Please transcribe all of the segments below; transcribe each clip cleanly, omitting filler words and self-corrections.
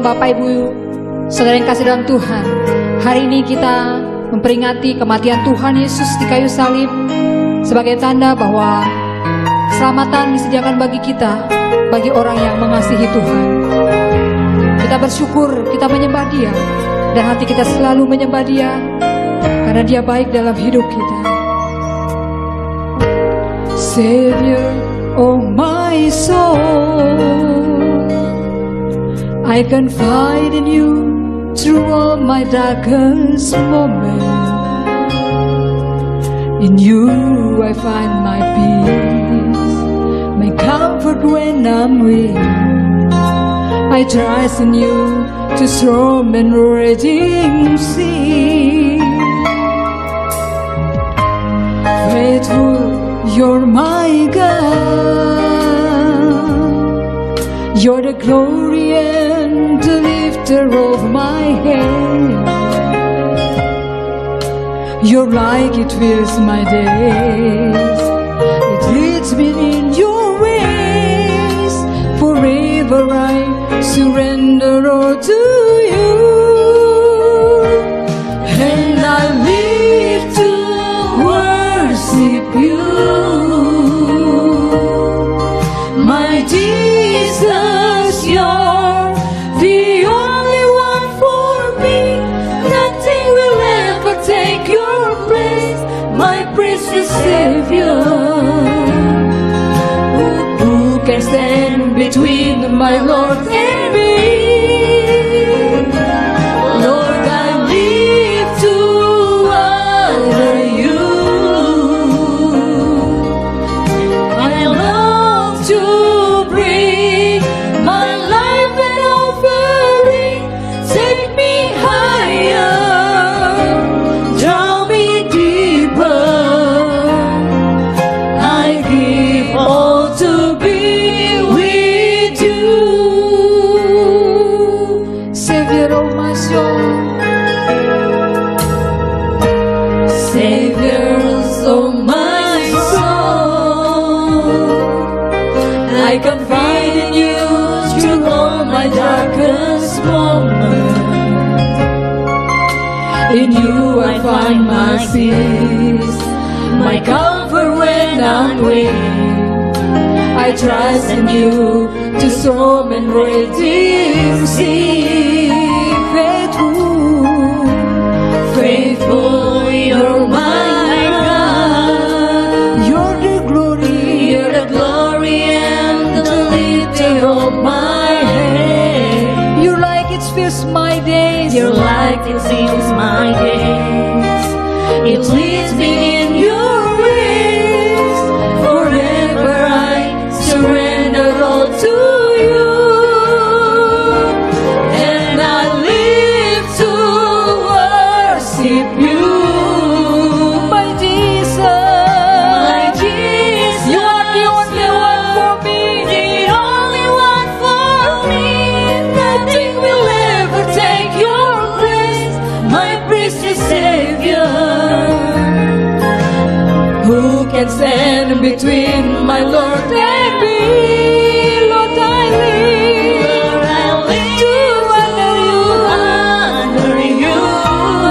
Bapak Ibu, saudara yang kasih dalam Tuhan, hari ini kita memperingati kematian Tuhan Yesus di kayu salib sebagai tanda bahwa keselamatan disediakan bagi kita, bagi orang yang mengasihi Tuhan. Kita bersyukur, kita menyembah Dia, dan hati kita selalu menyembah Dia karena Dia baik dalam hidup kita. Savior, oh my soul, I confide in you through all my darkest moments. In you I find my peace, my comfort when I'm weak. I trust in you to storm and raging sea. Faithful, you're my God. You're the glory and the lifter of my head. Your light, it fills my days. It leads me in your ways. Forever I surrender all to you. And I live to worship you. My Jesus, you're the only one for me. Nothing will ever take your place, my precious Savior. Who can stand between my Lord and me? Lord, I live to honor you. I love to bring my life an offering. Take me higher, draw me deeper. I give all to be with you. Savior of my soul, Savior of my soul, I confide in you through all my darkest moments. In you I find my peace, my comfort when I'm weak. I trust in you to storm and raging sea. Faithful, faithful, you're my God. You're the glory and the lifter of my head. Your light, it fills my days. Your light, it fills my days. It leads me in your ways. Forever I surrender all to you. And I live to worship you. My Jesus, My Jesus, you are the only one for me. the only one for me. Nothing will ever take your place, my precious Savior. Who can stand between my Lord and me? Lord, I live Lord, I live to honor you. honor you.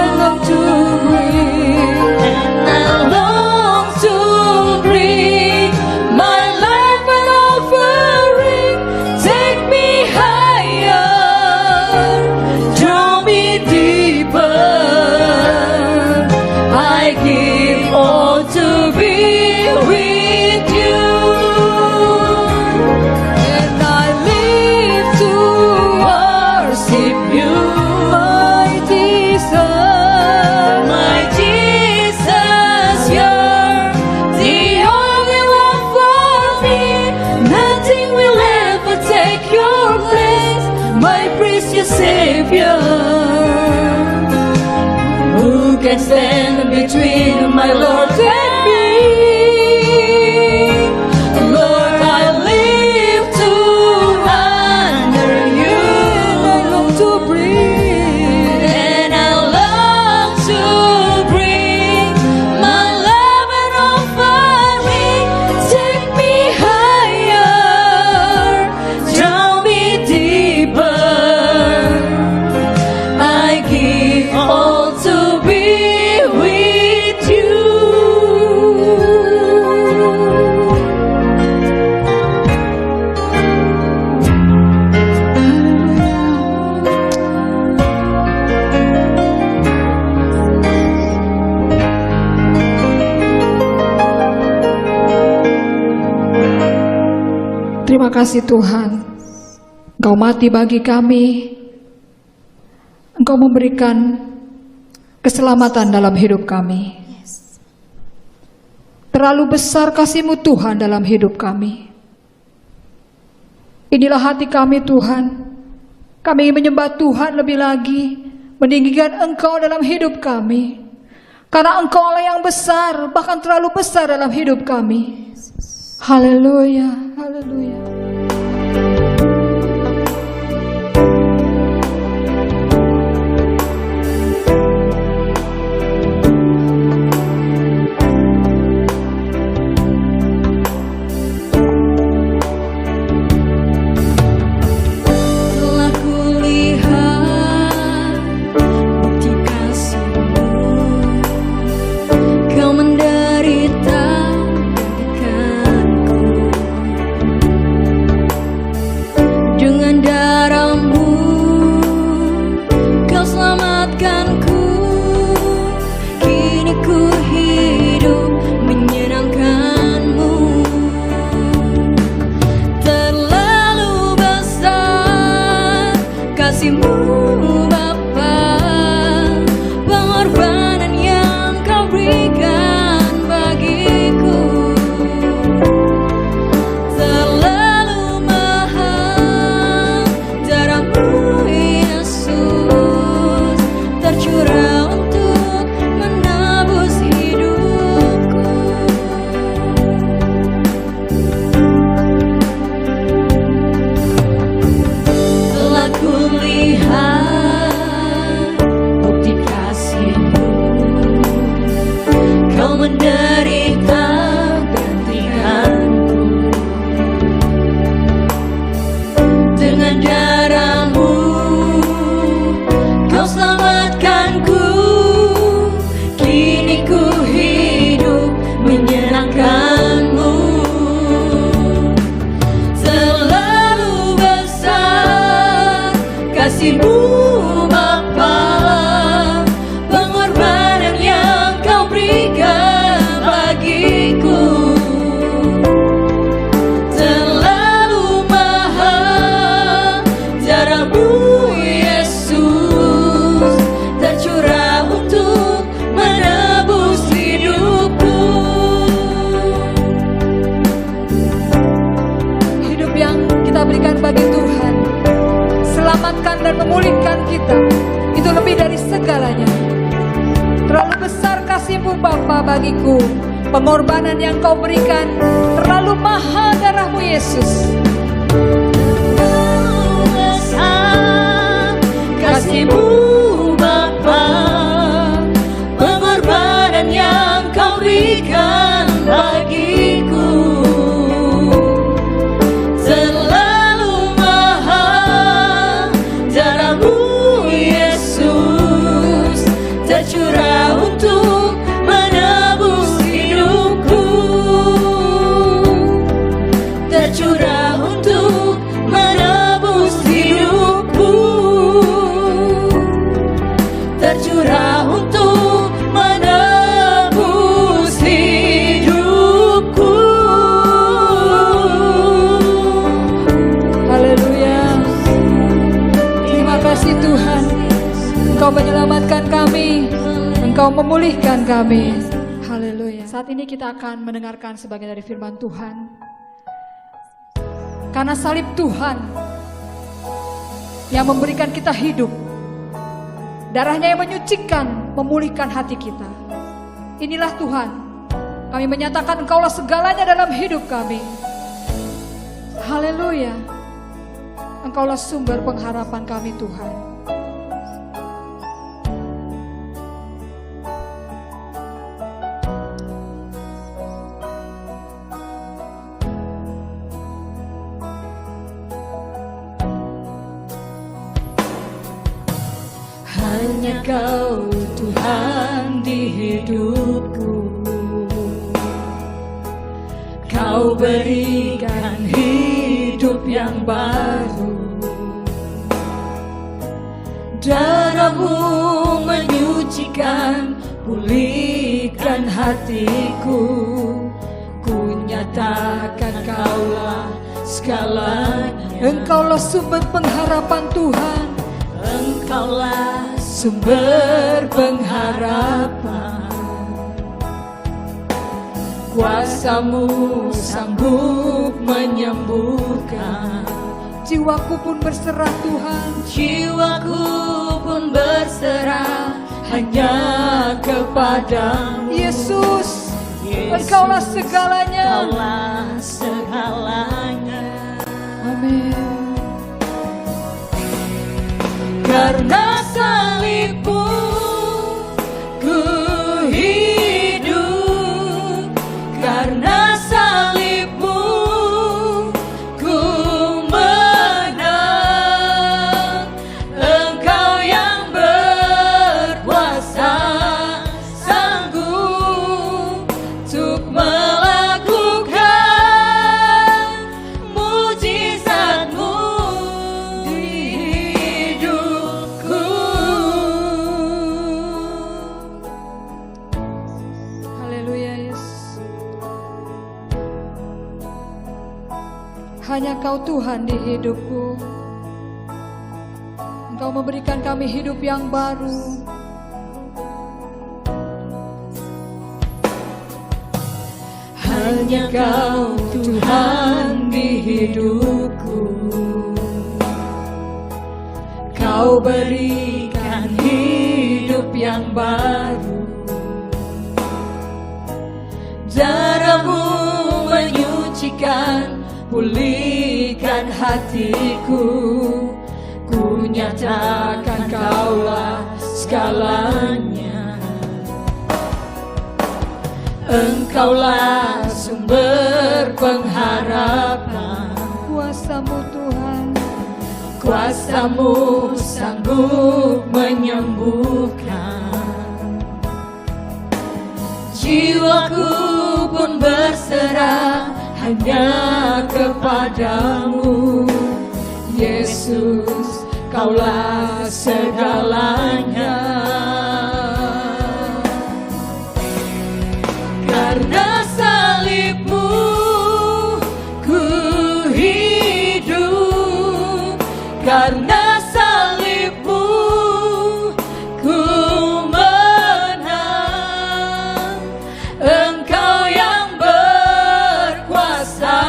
I love to breathe. And I Long to bring my life an offering. Take me higher, draw me deeper. I give all to be with you. And I live to worship you, my Jesus. My Jesus, You're the only one for me. Nothing will ever take your place, my precious Savior. Who can stand between my Lord and me? Lord, I live to honor you. I love to breathe. and I love to bring my love and offering. Take me higher, draw me deeper. Terima kasih Tuhan, Engkau mati bagi kami, Engkau memberikan keselamatan dalam hidup kami. Terlalu besar kasih-Mu Tuhan dalam hidup kami. Inilah hati kami Tuhan, kami ingin menyembah Tuhan lebih lagi, meninggikan Engkau dalam hidup kami. Karena Engkau Allah yang besar, bahkan terlalu besar dalam hidup kami. Haleluya, haleluya. Bagiku, pengorbanan yang Kau berikan terlalu mahal, darah-Mu Yesus. Kasih-Mu Bapa, pengorbanan yang Kau berikan bagiku terlalu mahal, darah-Mu Yesus tercurah untuk menebus hidupku, tercurah untuk menebus hidupku, tercurah untuk menebus hidupku. Haleluya. Terima kasih Tuhan, Engkau menyelamatkan kami, Engkau memulihkan kami. Haleluya. Saat ini kita akan mendengarkan sebagian dari firman Tuhan. Karena salib Tuhan yang memberikan kita hidup, darahnya yang menyucikan, memulihkan hati kita. Inilah Tuhan, kami menyatakan Engkaulah segalanya dalam hidup kami. Haleluya. Engkaulah sumber pengharapan kami Tuhan. Hanya Kau Tuhan di hidupku, Kau berikan hidup yang baru. Darah-Mu menyucikan, hatiku, ku nyatakan Kaulah segalanya. Engkaulah sumber pengharapan Tuhan. Engkaulah sumber pengharapan. Kuasa-Mu sanggup menyembuhkan. Jiwaku pun berserah Tuhan. Jiwaku pun berserah hanya kepada-Mu. Yesus, Yesus, Engkaulah segalanya. Engkaulah segalanya. Amin. Karena salib-Mu ku hidup, karena salib-Mu ku menang. Engkau yang berkuasa sanggup untuk melakukan mujizat-Mu di hidupku. Haleluya Yesus. Hanya Kau Tuhan di hidupku. Engkau memberikan kami hidup yang baru. Hanya Kau Tuhan di hidupku. Kau berikan hidup yang baru. Darah-Mu menyucikan, pulihkan hatiku. Ku nyatakan Kaulah segalanya. Engkaulah sumber pengharapan. Kuasa-Mu Tuhan. Kuasa-Mu sanggup menyembuhkan. Jiwaku pun berserah hanya kepada-Mu. Yesus, Kaulah segalanya. Karena salib-Mu ku hidup, karena salib-Mu ku menang. Engkau yang berkuasa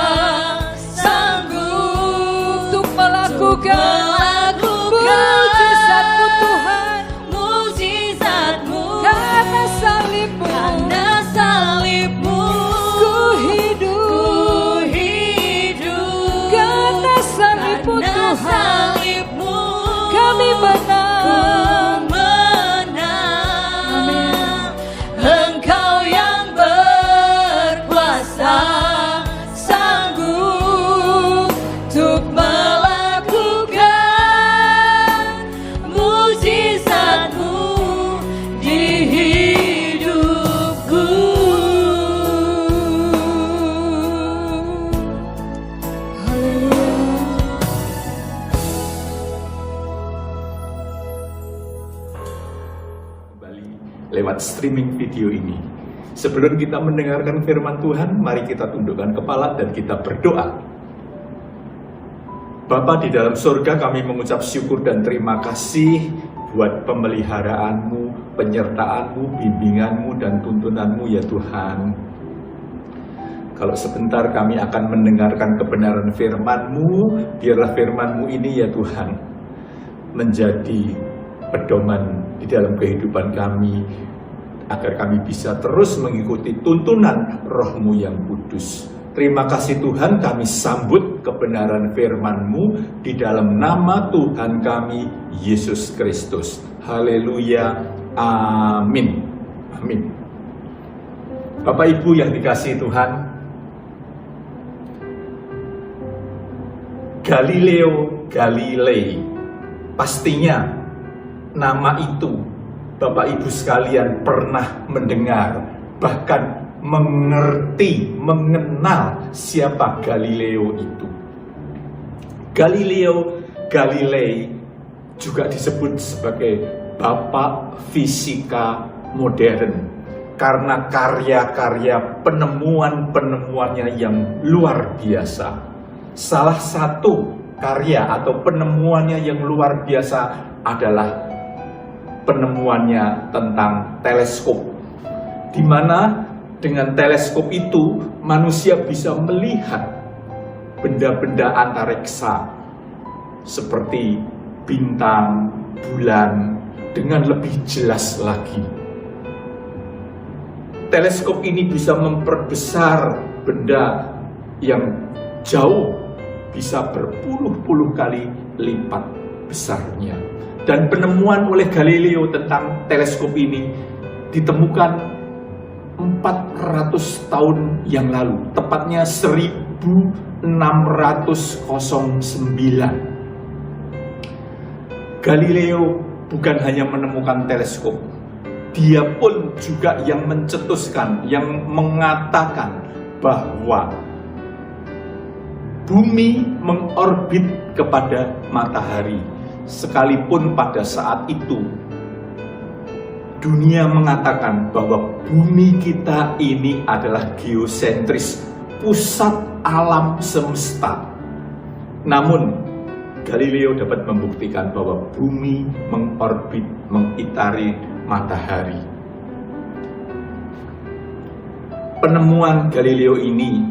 sanggup Untuk melakukan mujizat-Mu Tuhan. mujizat-Mu. Karena salib-Mu Karena salib-Mu ku hidup. Karena salib-Mu Karena Tuhan salib-Mu kami menang. ku menang. Engkau yang berkuasa sanggup untuk melakukan mujizat-Mu di hidupku. Kembali lewat streaming video ini. Sebelum kita mendengarkan firman Tuhan, mari kita tundukkan kepala dan kita berdoa. Bapa di dalam surga, kami mengucap syukur dan terima kasih buat pemeliharaanmu, penyertaanmu, bimbinganmu, dan tuntunanmu ya Tuhan. Kalau sebentar kami akan mendengarkan kebenaran firman-Mu, biarlah firman-Mu ini ya Tuhan menjadi pedoman di dalam kehidupan kami, agar kami bisa terus mengikuti tuntunan Roh-Mu yang kudus. Terima kasih Tuhan, kami sambut kebenaran firman-Mu di dalam nama Tuhan kami, Yesus Kristus. Haleluya, amin. Amin. Bapak Ibu yang dikasihi Tuhan, Galileo Galilei, pastinya nama itu Bapak Ibu sekalian pernah mendengar, bahkan mengerti, mengenal siapa Galileo itu. Galileo Galilei juga disebut sebagai Bapak Fisika Modern karena karya-karya penemuan-penemuannya yang luar biasa. Salah satu karya atau penemuannya yang luar biasa adalah penemuannya tentang teleskop, di mana dengan teleskop itu manusia bisa melihat benda-benda antariksa seperti bintang, bulan dengan lebih jelas lagi. Teleskop ini bisa memperbesar benda yang jauh, bisa berpuluh-puluh kali lipat besarnya. Dan penemuan oleh Galileo tentang teleskop ini ditemukan 400 tahun yang lalu, tepatnya 1609. Galileo bukan hanya menemukan teleskop, dia pun juga yang mencetuskan, yang mengatakan bahwa bumi mengorbit kepada matahari. Sekalipun pada saat itu dunia mengatakan bahwa bumi kita ini adalah geosentris, pusat alam semesta. Namun Galileo dapat membuktikan bahwa bumi mengorbit, mengitari matahari. Penemuan Galileo ini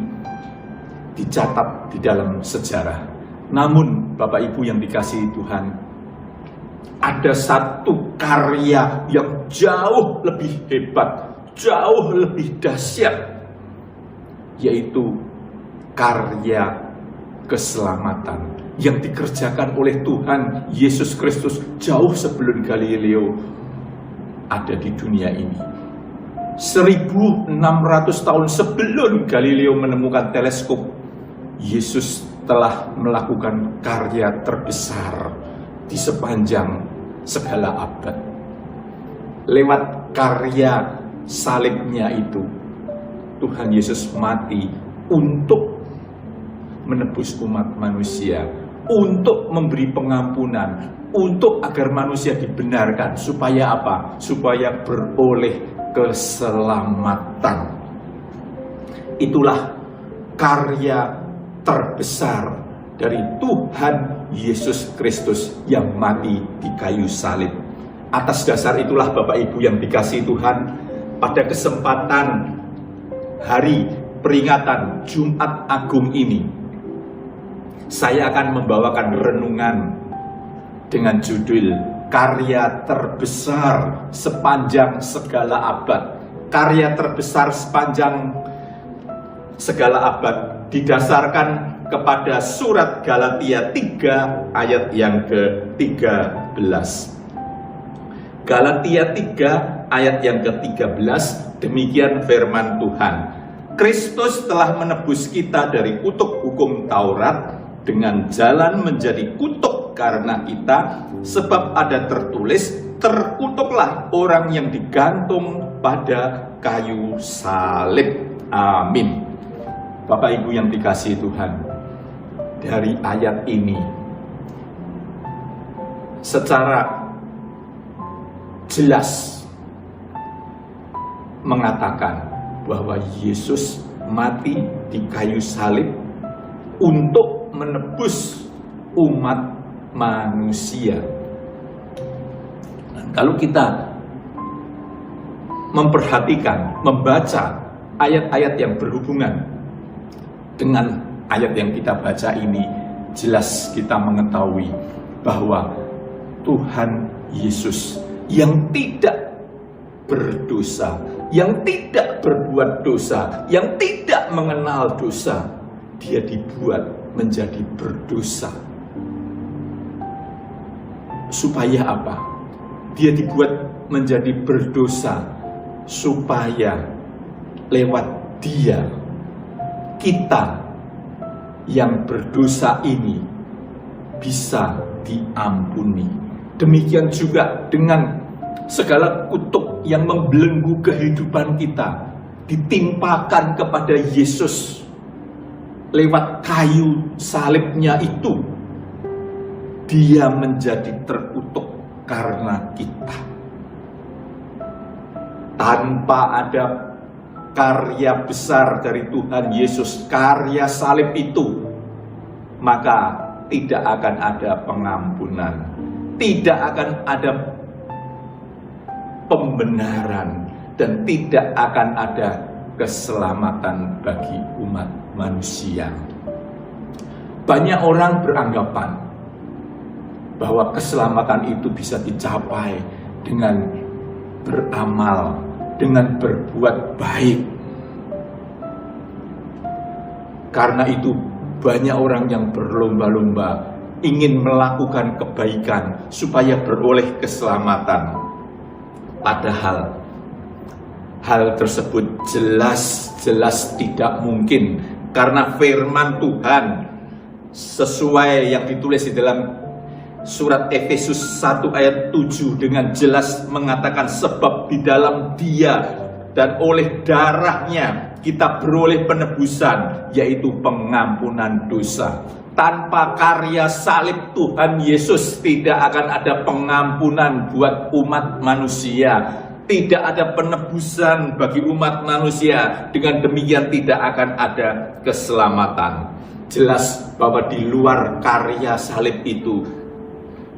dicatat di dalam sejarah. Namun Bapak Ibu yang dikasihi Tuhan, ada satu karya yang jauh lebih hebat, jauh lebih dahsyat, yaitu karya keselamatan yang dikerjakan oleh Tuhan Yesus Kristus jauh sebelum Galileo ada di dunia ini. 1600 tahun sebelum Galileo menemukan teleskop, Yesus telah melakukan karya terbesar di sepanjang segala abad. Lewat karya salibnya itu, Tuhan Yesus mati untuk menebus umat manusia, untuk memberi pengampunan, untuk agar manusia dibenarkan. Supaya apa? Supaya beroleh keselamatan. Itulah karya terbesar dari Tuhan Yesus Kristus yang mati di kayu salib. Atas dasar itulah Bapak Ibu yang dikasihi Tuhan, pada kesempatan hari peringatan Jumat Agung ini, saya akan membawakan renungan dengan judul Karya Terbesar Sepanjang Segala Abad. Karya terbesar sepanjang segala abad didasarkan kepada surat Galatia 3 ayat yang ke-13. Galatia 3 ayat yang ke-13, demikian firman Tuhan. Kristus telah menebus kita dari kutuk hukum Taurat dengan jalan menjadi kutuk karena kita, sebab ada tertulis, terkutuklah orang yang digantung pada kayu salib. Amin. Bapak Ibu yang dikasihi Tuhan, dari ayat ini secara jelas mengatakan bahwa Yesus mati di kayu salib untuk menebus umat manusia. Dan kalau kita memperhatikan, membaca ayat-ayat yang berhubungan dengan ayat yang kita baca ini, jelas kita mengetahui bahwa Tuhan Yesus yang tidak berdosa, yang tidak berbuat dosa, yang tidak mengenal dosa, dia dibuat menjadi berdosa. Supaya apa? Dia dibuat menjadi berdosa supaya lewat dia, kita yang berdosa ini bisa diampuni. Demikian juga dengan segala kutuk yang membelenggu kehidupan kita ditimpakan kepada Yesus lewat kayu salibnya itu. Dia menjadi terkutuk karena kita. Tanpa ada karya besar dari Tuhan Yesus, karya salib itu, maka tidak akan ada pengampunan, tidak akan ada pembenaran, dan tidak akan ada keselamatan bagi umat manusia. Banyak orang beranggapan bahwa keselamatan itu bisa dicapai dengan beramal, dengan berbuat baik. Karena itu banyak orang yang berlomba-lomba ingin melakukan kebaikan supaya beroleh keselamatan. Padahal hal tersebut jelas-jelas tidak mungkin, karena firman Tuhan sesuai yang ditulis di dalam surat Efesus 1 ayat 7 dengan jelas mengatakan, sebab di dalam Dia dan oleh darahnya kita beroleh penebusan, yaitu pengampunan dosa. Tanpa karya salib Tuhan Yesus tidak akan ada pengampunan buat umat manusia, tidak ada penebusan bagi umat manusia. Dengan demikian tidak akan ada keselamatan. Jelas bahwa di luar karya salib itu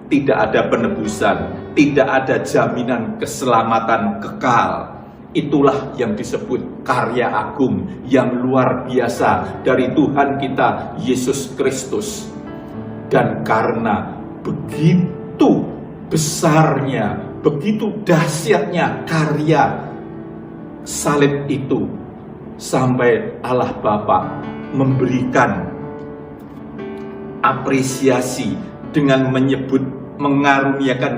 tidak ada penebusan, tidak ada jaminan keselamatan kekal. Itulah yang disebut karya agung yang luar biasa dari Tuhan kita Yesus Kristus. Dan karena begitu besarnya, begitu dahsyatnya karya salib itu, sampai Allah Bapa memberikan apresiasi dengan mengaruniakan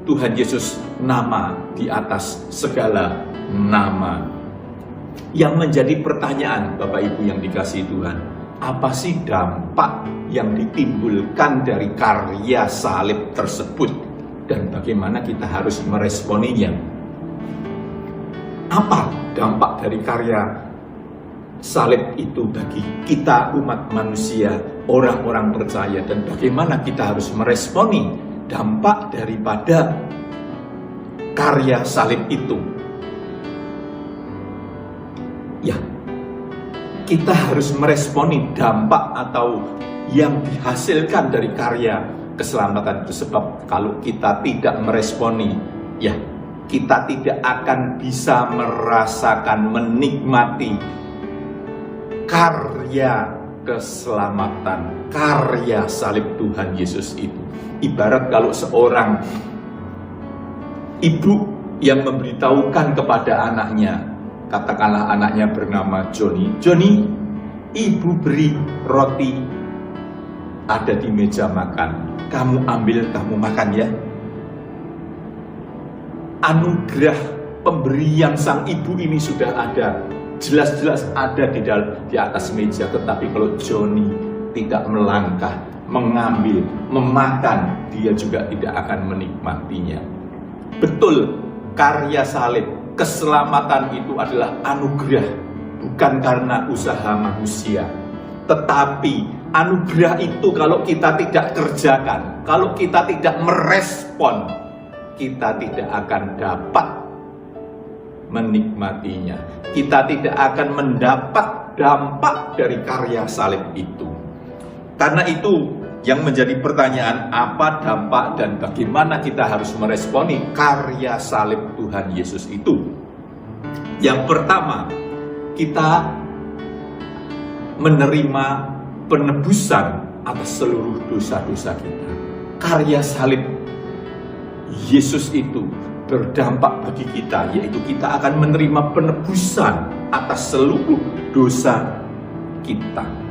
Tuhan Yesus nama di atas segala nama. Yang menjadi pertanyaan Bapak Ibu yang dikasihi Tuhan, apa sih dampak yang ditimbulkan dari karya salib tersebut, dan bagaimana kita harus meresponinya? Apa dampak dari karya salib itu bagi kita umat manusia, orang-orang percaya, dan bagaimana kita harus meresponi dampak daripada karya salib itu? Ya, kita harus meresponi dampak atau yang dihasilkan dari karya keselamatan itu. Sebab kalau kita tidak meresponi, ya kita tidak akan bisa merasakan, menikmati karya keselamatan, karya salib Tuhan Yesus itu. Ibarat kalau seorang ibu yang memberitahukan kepada anaknya, katakanlah anaknya bernama Joni, "Joni, ibu beri roti ada di meja makan, kamu ambil, kamu makan ya." Anugerah pemberian sang ibu ini sudah ada, jelas-jelas ada di atas meja. Tetapi kalau Joni tidak melangkah, mengambil, memakan, dia juga tidak akan menikmatinya. Betul, karya salib, keselamatan itu adalah anugerah, bukan karena usaha manusia. Tetapi anugerah itu kalau kita tidak kerjakan, kalau kita tidak merespon, kita tidak akan dapat menikmatinya. Kita tidak akan mendapat dampak dari karya salib itu. Karena itu yang menjadi pertanyaan, apa dampak dan bagaimana kita harus meresponi karya salib Tuhan Yesus itu? Yang pertama, kita menerima penebusan atas seluruh dosa-dosa kita. Karya salib Yesus itu berdampak bagi kita, yaitu kita akan menerima penebusan atas seluruh dosa kita.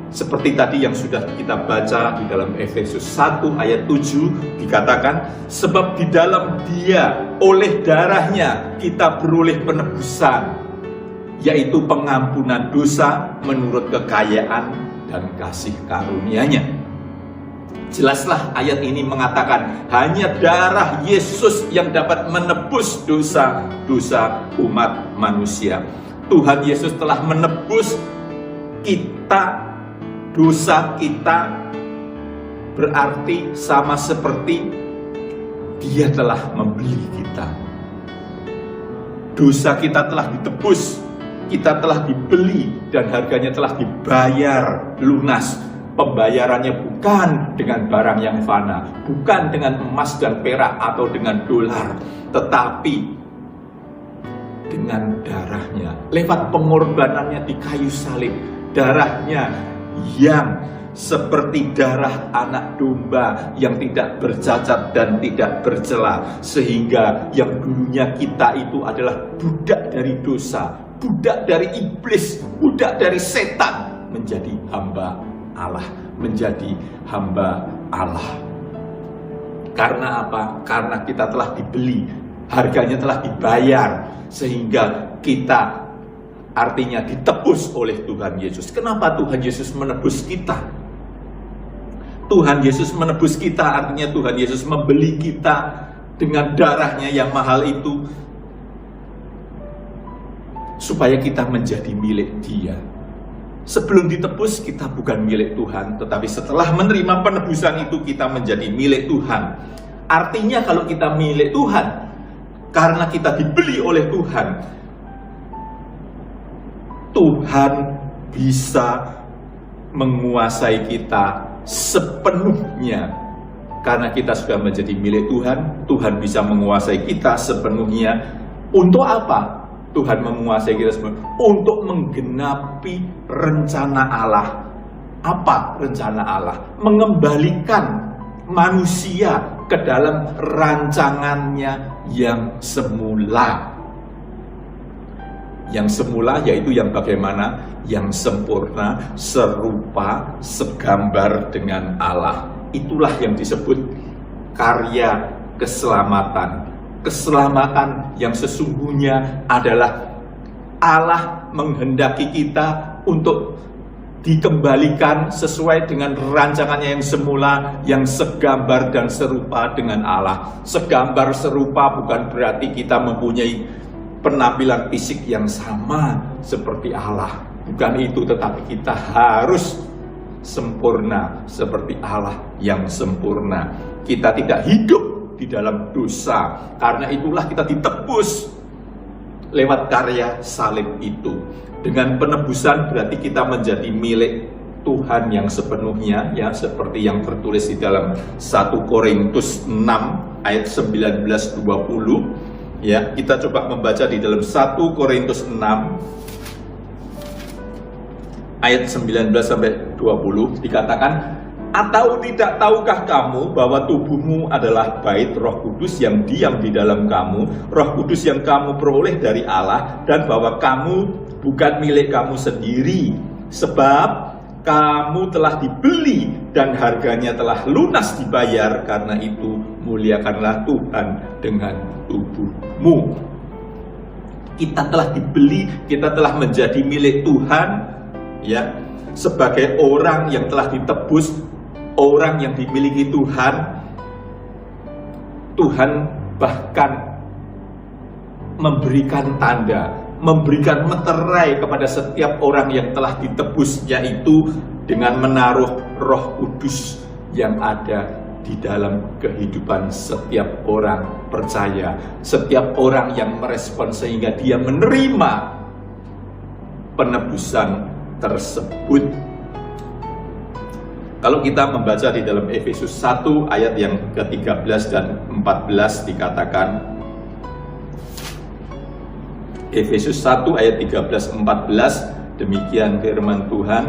Seperti tadi yang sudah kita baca di dalam Efesus 1 ayat 7 dikatakan, sebab di dalam Dia oleh darahnya kita beroleh penebusan, yaitu pengampunan dosa menurut kekayaan dan kasih karunia-Nya. Jelaslah ayat ini mengatakan hanya darah Yesus yang dapat menebus dosa-dosa umat manusia. Tuhan Yesus telah menebus kita. Dosa kita berarti sama seperti Dia telah membeli kita. Dosa kita telah ditebus, kita telah dibeli, dan harganya telah dibayar lunas. Pembayarannya bukan dengan barang yang fana, bukan dengan emas dan perak atau dengan dolar, tetapi dengan darahnya, lewat pengorbanannya di kayu salib. Darahnya yang seperti darah anak domba yang tidak bercacat dan tidak bercela, sehingga yang dulunya kita itu adalah budak dari dosa, budak dari iblis, budak dari setan, menjadi hamba Allah, menjadi hamba Allah. Karena apa? Karena kita telah dibeli, harganya telah dibayar, sehingga kita artinya ditebus oleh Tuhan Yesus. Kenapa Tuhan Yesus menebus kita? Tuhan Yesus menebus kita, artinya Tuhan Yesus membeli kita dengan darahnya yang mahal itu, supaya kita menjadi milik Dia. Sebelum ditebus kita bukan milik Tuhan, tetapi setelah menerima penebusan itu kita menjadi milik Tuhan. Artinya kalau kita milik Tuhan, karena kita dibeli oleh Tuhan, Tuhan bisa menguasai kita sepenuhnya. Karena kita sudah menjadi milik Tuhan, Tuhan bisa menguasai kita sepenuhnya. Untuk apa? Tuhan menguasai kita semua untuk menggenapi rencana Allah. Apa rencana Allah? Mengembalikan manusia ke dalam rancangannya yang semula. Yang semula yaitu yang bagaimana? Yang sempurna, serupa, segambar dengan Allah. Itulah yang disebut karya keselamatan. Keselamatan yang sesungguhnya adalah Allah menghendaki kita untuk dikembalikan sesuai dengan rancangannya yang semula, yang segambar dan serupa dengan Allah. Segambar serupa bukan berarti kita mempunyai penampilan fisik yang sama seperti Allah. Bukan itu, tetapi kita harus sempurna seperti Allah yang sempurna. Kita tidak hidup di dalam dosa. Karena itulah kita ditebus lewat karya salib itu. Dengan penebusan berarti kita menjadi milik Tuhan yang sepenuhnya, ya, seperti yang tertulis di dalam 1 Korintus 6 ayat 19-20. Ya, kita coba membaca di dalam 1 Korintus 6 ayat 19-20 dikatakan, atau tidak tahukah kamu bahwa tubuhmu adalah bait Roh Kudus yang diam di dalam kamu, Roh Kudus yang kamu peroleh dari Allah, dan bahwa kamu bukan milik kamu sendiri, sebab kamu telah dibeli dan harganya telah lunas dibayar. Karena itu muliakanlah Tuhan dengan tubuhmu. Kita telah dibeli, kita telah menjadi milik Tuhan, ya, sebagai orang yang telah ditebus, orang yang dimiliki Tuhan. Tuhan bahkan memberikan tanda, memberikan meterai kepada setiap orang yang telah ditebus, yaitu dengan menaruh Roh Kudus yang ada di dalam kehidupan setiap orang percaya, setiap orang yang merespon sehingga dia menerima penebusan tersebut. Kalau kita membaca di dalam Efesus 1 ayat yang ke-13 dan 14 dikatakan, Efesus 1 ayat 13-14, demikian firman Tuhan,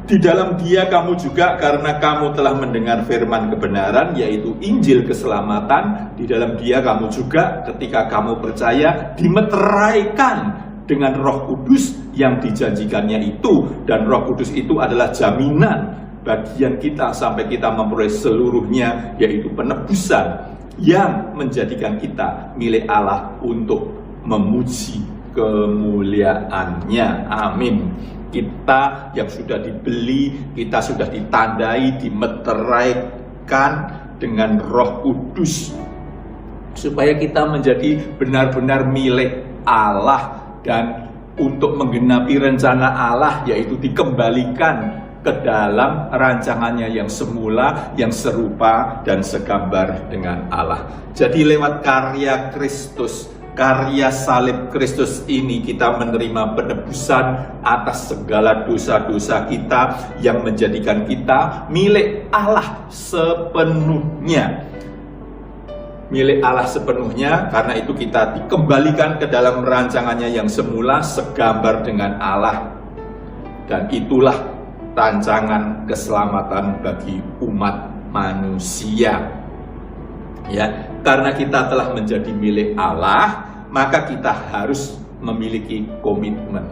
di dalam Dia kamu juga, karena kamu telah mendengar firman kebenaran, yaitu Injil keselamatan, di dalam Dia kamu juga ketika kamu percaya dimeteraikan dengan Roh Kudus yang dijanjikannya itu. Dan Roh Kudus itu adalah jaminan bagian kita sampai kita memperoleh seluruhnya, yaitu penebusan yang menjadikan kita milik Allah untuk memuji kemuliaannya. Amin. Kita yang sudah dibeli, kita sudah ditandai, dimeteraikan dengan Roh Kudus, supaya kita menjadi benar-benar milik Allah. Dan untuk menggenapi rencana Allah, yaitu dikembalikan ke dalam rancangannya yang semula, yang serupa dan segambar dengan Allah. Jadi lewat karya Kristus, karya salib Kristus ini kita menerima penebusan atas segala dosa-dosa kita yang menjadikan kita milik Allah sepenuhnya. Milik Allah sepenuhnya, karena itu kita dikembalikan ke dalam rancangannya yang semula segambar dengan Allah. Dan itulah rancangan keselamatan bagi umat manusia. Ya, karena kita telah menjadi milik Allah, maka kita harus memiliki komitmen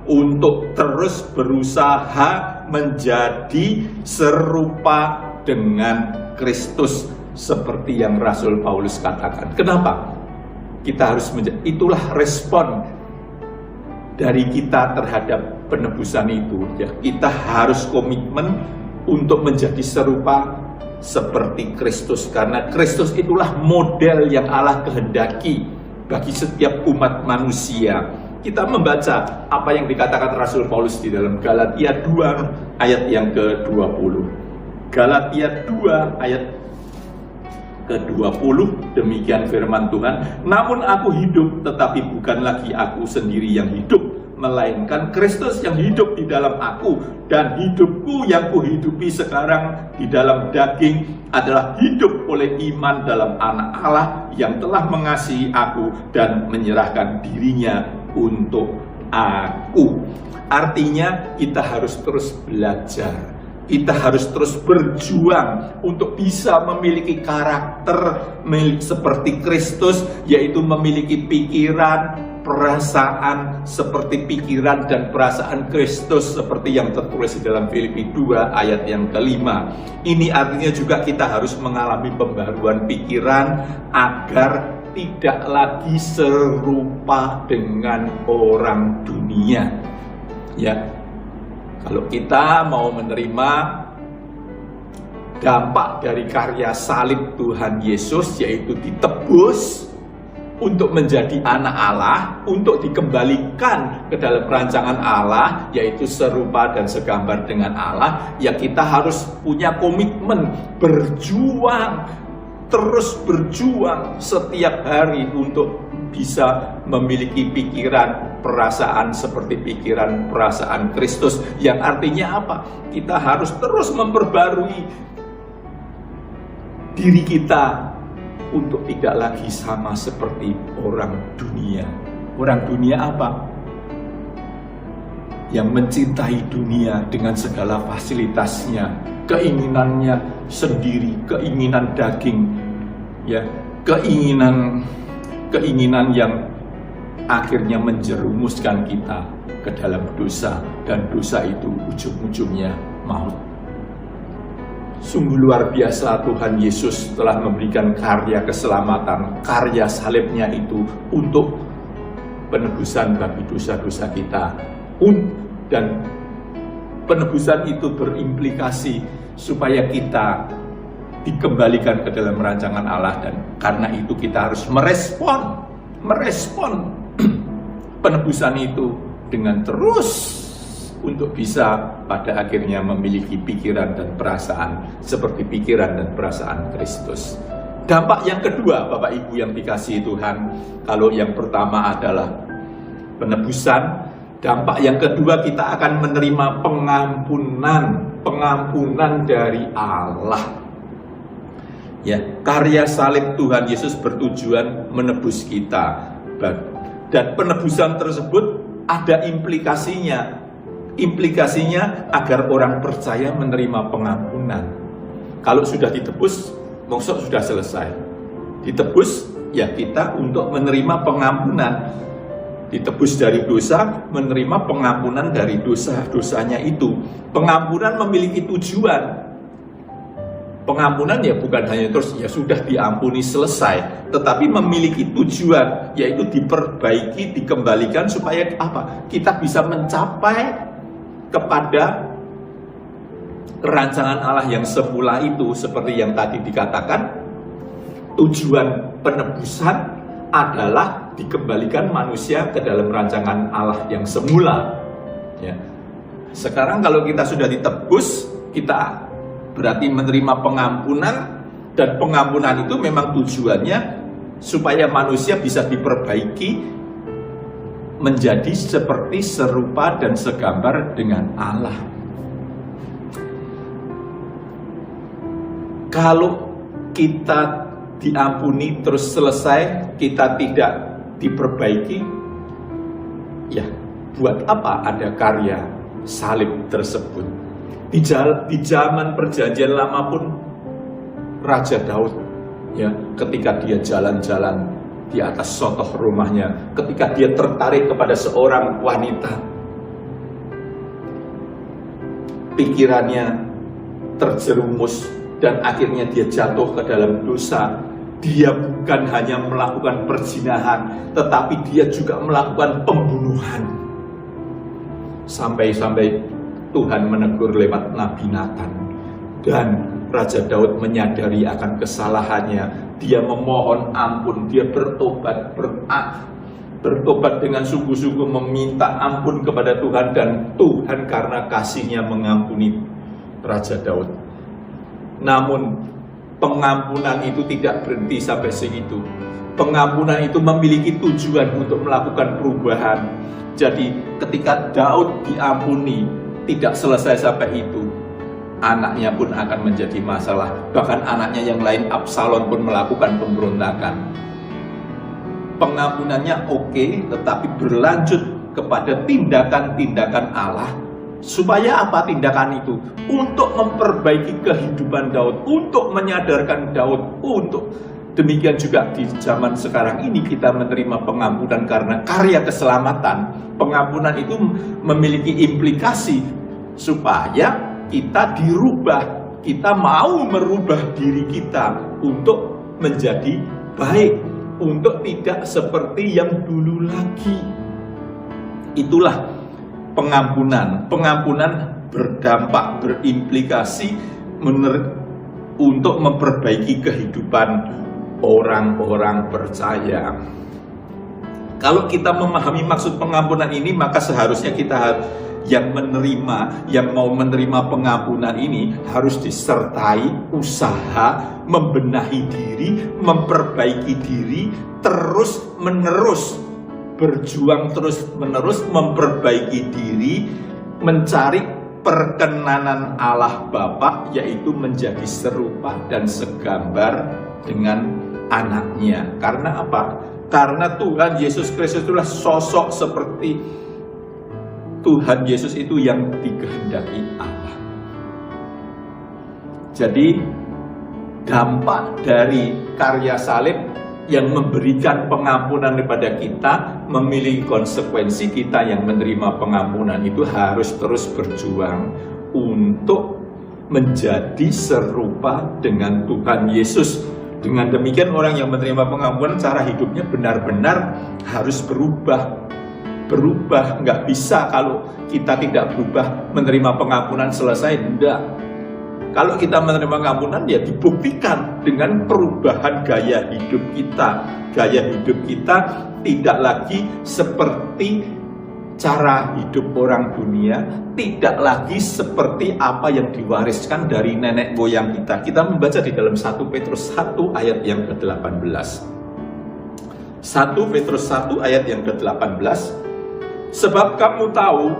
untuk terus berusaha menjadi serupa dengan Kristus, seperti yang Rasul Paulus katakan. Kenapa? Kita harus itulah respon dari kita terhadap penebusan itu. Ya, kita harus komitmen untuk menjadi serupa seperti Kristus, karena Kristus itulah model yang Allah kehendaki bagi setiap umat manusia. Kita membaca apa yang dikatakan Rasul Paulus di dalam Galatia 2 ayat yang ke-20. Galatia 2 ayat ke-20, demikian firman Tuhan, namun aku hidup, tetapi bukan lagi aku sendiri yang hidup, melainkan Kristus yang hidup di dalam aku, dan hidupku yang kuhidupi sekarang di dalam daging adalah hidup oleh iman dalam Anak Allah yang telah mengasihi aku dan menyerahkan dirinya untuk aku. Artinya kita harus terus belajar, kita harus terus berjuang untuk bisa memiliki karakter seperti Kristus, yaitu memiliki pikiran, perasaan seperti pikiran dan perasaan Kristus, seperti yang tertulis di dalam Filipi 2 ayat yang ke-5. Ini artinya juga kita harus mengalami pembaruan pikiran agar tidak lagi serupa dengan orang dunia. Ya, kalau kita mau menerima dampak dari karya salib Tuhan Yesus, yaitu ditebus untuk menjadi anak Allah, untuk dikembalikan ke dalam rancangan Allah, yaitu serupa dan segambar dengan Allah, ya kita harus punya komitmen, berjuang, terus berjuang setiap hari untuk bisa memiliki pikiran, perasaan seperti pikiran, perasaan Kristus. Yang artinya apa? Kita harus terus memperbarui diri kita untuk tidak lagi sama seperti orang dunia. Orang dunia apa? Yang mencintai dunia dengan segala fasilitasnya, keinginannya sendiri, keinginan daging, ya, keinginan yang akhirnya menjerumuskan kita ke dalam dosa, dan dosa itu ujung-ujungnya maut. Sungguh luar biasa Tuhan Yesus telah memberikan karya keselamatan, karya salibnya itu untuk penebusan bagi dosa-dosa kita. Dan penebusan itu berimplikasi supaya kita dikembalikan ke dalam rancangan Allah, dan karena itu kita harus merespon penebusan itu dengan terus untuk bisa pada akhirnya memiliki pikiran dan perasaan seperti pikiran dan perasaan Kristus. Dampak yang kedua, Bapak Ibu yang dikasihi Tuhan, kalau yang pertama adalah penebusan, dampak yang kedua kita akan menerima pengampunan dari Allah. Ya, karya salib Tuhan Yesus bertujuan menebus kita, dan penebusan tersebut ada implikasinya agar orang percaya menerima pengampunan. Kalau sudah ditebus, maksud sudah selesai. Ditebus, ya kita untuk menerima pengampunan. Ditebus dari dosa, menerima pengampunan dari dosa-dosanya itu. Pengampunan memiliki tujuan. Pengampunan ya bukan hanya terus ya sudah diampuni selesai, tetapi memiliki tujuan, yaitu diperbaiki, dikembalikan supaya apa? Kita bisa mencapai kepada rancangan Allah yang semula itu. Seperti yang tadi dikatakan, tujuan penebusan adalah dikembalikan manusia ke dalam rancangan Allah yang semula. Ya. Sekarang kalau kita sudah ditebus, kita berarti menerima pengampunan, dan pengampunan itu memang tujuannya supaya manusia bisa diperbaiki menjadi seperti serupa dan segambar dengan Allah. Kalau kita diampuni terus selesai, kita tidak diperbaiki, ya buat apa ada karya salib tersebut? Di zaman perjanjian lama pun Raja Daud, ya, ketika dia jalan-jalan di atas sotoh rumahnya, ketika dia tertarik kepada seorang wanita, pikirannya terjerumus dan akhirnya dia jatuh ke dalam dosa. Dia bukan hanya melakukan perzinahan, tetapi dia juga melakukan pembunuhan. Sampai-sampai Tuhan menegur lewat Nabi Nathan, dan Raja Daud menyadari akan kesalahannya. Dia memohon ampun, dia bertobat dengan sungguh-sungguh meminta ampun kepada Tuhan, dan Tuhan karena kasih-Nya mengampuni Raja Daud. Namun pengampunan itu tidak berhenti sampai segitu. Pengampunan itu memiliki tujuan untuk melakukan perubahan. Jadi ketika Daud diampuni, tidak selesai sampai itu. Anaknya pun akan menjadi masalah. Bahkan anaknya yang lain, Absalom, pun melakukan pemberontakan. Pengampunannya oke, tetapi berlanjut kepada tindakan-tindakan Allah. Supaya apa tindakan itu? Untuk memperbaiki kehidupan Daud, untuk menyadarkan Daud, untuk demikian juga di zaman sekarang ini kita menerima pengampunan karena karya keselamatan. Pengampunan itu memiliki implikasi supaya kita dirubah, kita mau merubah diri kita untuk menjadi baik, untuk tidak seperti yang dulu lagi. Itulah pengampunan. Pengampunan berdampak, berimplikasi untuk memperbaiki kehidupan orang-orang percaya. Kalau kita memahami maksud pengampunan ini, maka seharusnya kita yang mau menerima pengampunan ini harus disertai usaha membenahi diri, memperbaiki diri, terus menerus berjuang, terus menerus memperbaiki diri, mencari perkenanan Allah Bapa, yaitu menjadi serupa dan segambar dengan anaknya. Karena apa? Karena Tuhan Yesus Kristus itulah sosok seperti Tuhan Yesus itu yang dikehendaki Allah. Jadi dampak dari karya salib yang memberikan pengampunan kepada kita memiliki konsekuensi. Kita yang menerima pengampunan itu harus terus berjuang untuk menjadi serupa dengan Tuhan Yesus. Dengan demikian orang yang menerima pengampunan, cara hidupnya benar-benar harus berubah. Nggak bisa kalau kita tidak berubah, menerima pengampunan selesai, enggak. Kalau kita menerima pengampunan, ya dibuktikan dengan perubahan gaya hidup kita. Gaya hidup kita tidak lagi seperti cara hidup orang dunia, tidak lagi seperti apa yang diwariskan dari nenek moyang kita. Kita membaca di dalam 1 Petrus 1 ayat yang ke-18. 1 Petrus 1 ayat yang ke-18. Sebab kamu tahu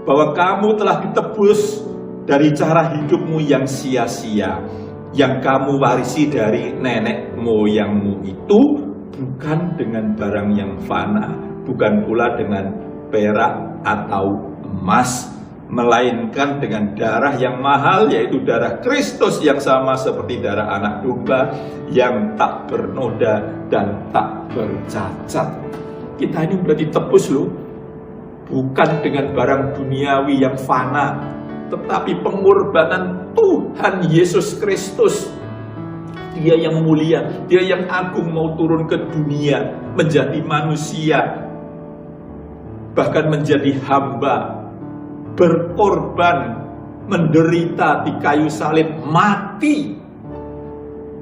bahwa kamu telah ditebus dari cara hidupmu yang sia-sia, yang kamu warisi dari nenek moyangmu itu, bukan dengan barang yang fana, bukan pula dengan perak atau emas, melainkan dengan darah yang mahal, yaitu darah Kristus yang sama seperti darah anak domba, yang tak bernoda dan tak bercacat. Kita ini berarti tebus loh. Bukan dengan barang duniawi yang fana, tetapi pengorbanan Tuhan Yesus Kristus. Dia yang mulia, Dia yang agung mau turun ke dunia, menjadi manusia, bahkan menjadi hamba, berkorban, menderita di kayu salib, mati,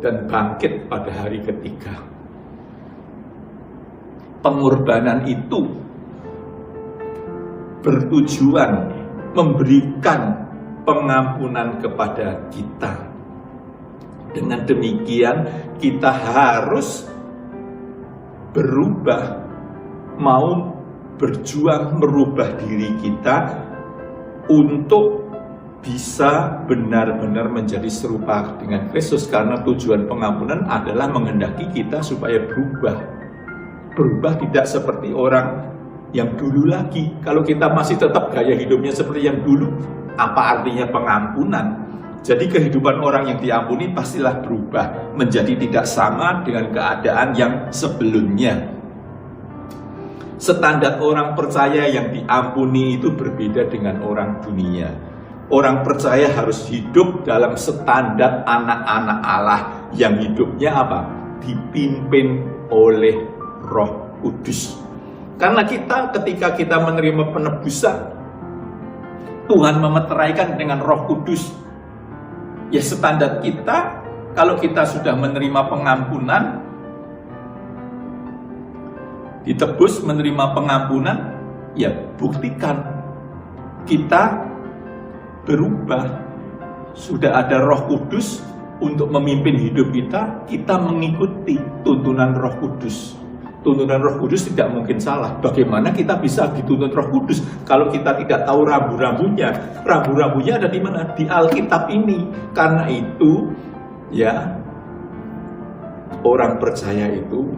dan bangkit pada hari ketiga. Pengorbanan itu bertujuan memberikan pengampunan kepada kita. Dengan demikian kita harus berubah, mau berjuang merubah diri kita untuk bisa benar-benar menjadi serupa dengan Kristus, karena tujuan pengampunan adalah menghendaki kita supaya berubah tidak seperti orang yang dulu lagi. Kalau kita masih tetap gaya hidupnya seperti yang dulu, apa artinya pengampunan? Jadi kehidupan orang yang diampuni pastilah berubah menjadi tidak sama dengan keadaan yang sebelumnya. Standar orang percaya yang diampuni itu berbeda dengan orang dunia. Orang percaya harus hidup dalam standar anak-anak Allah yang hidupnya apa? Dipimpin oleh Roh Kudus. Karena ketika kita menerima penebusan, Tuhan memeteraikan dengan Roh Kudus. Ya, standar kita, kalau kita sudah menerima pengampunan, ditebus menerima pengampunan, ya buktikan kita berubah. Sudah ada Roh Kudus untuk memimpin hidup kita mengikuti tuntunan Roh Kudus. Tuntunan Roh Kudus tidak mungkin salah. Bagaimana kita bisa dituntun Roh Kudus kalau kita tidak tahu rambu-rambunya? Rambu-rambunya ada di mana? Di Alkitab ini. Karena itu, ya, orang percaya itu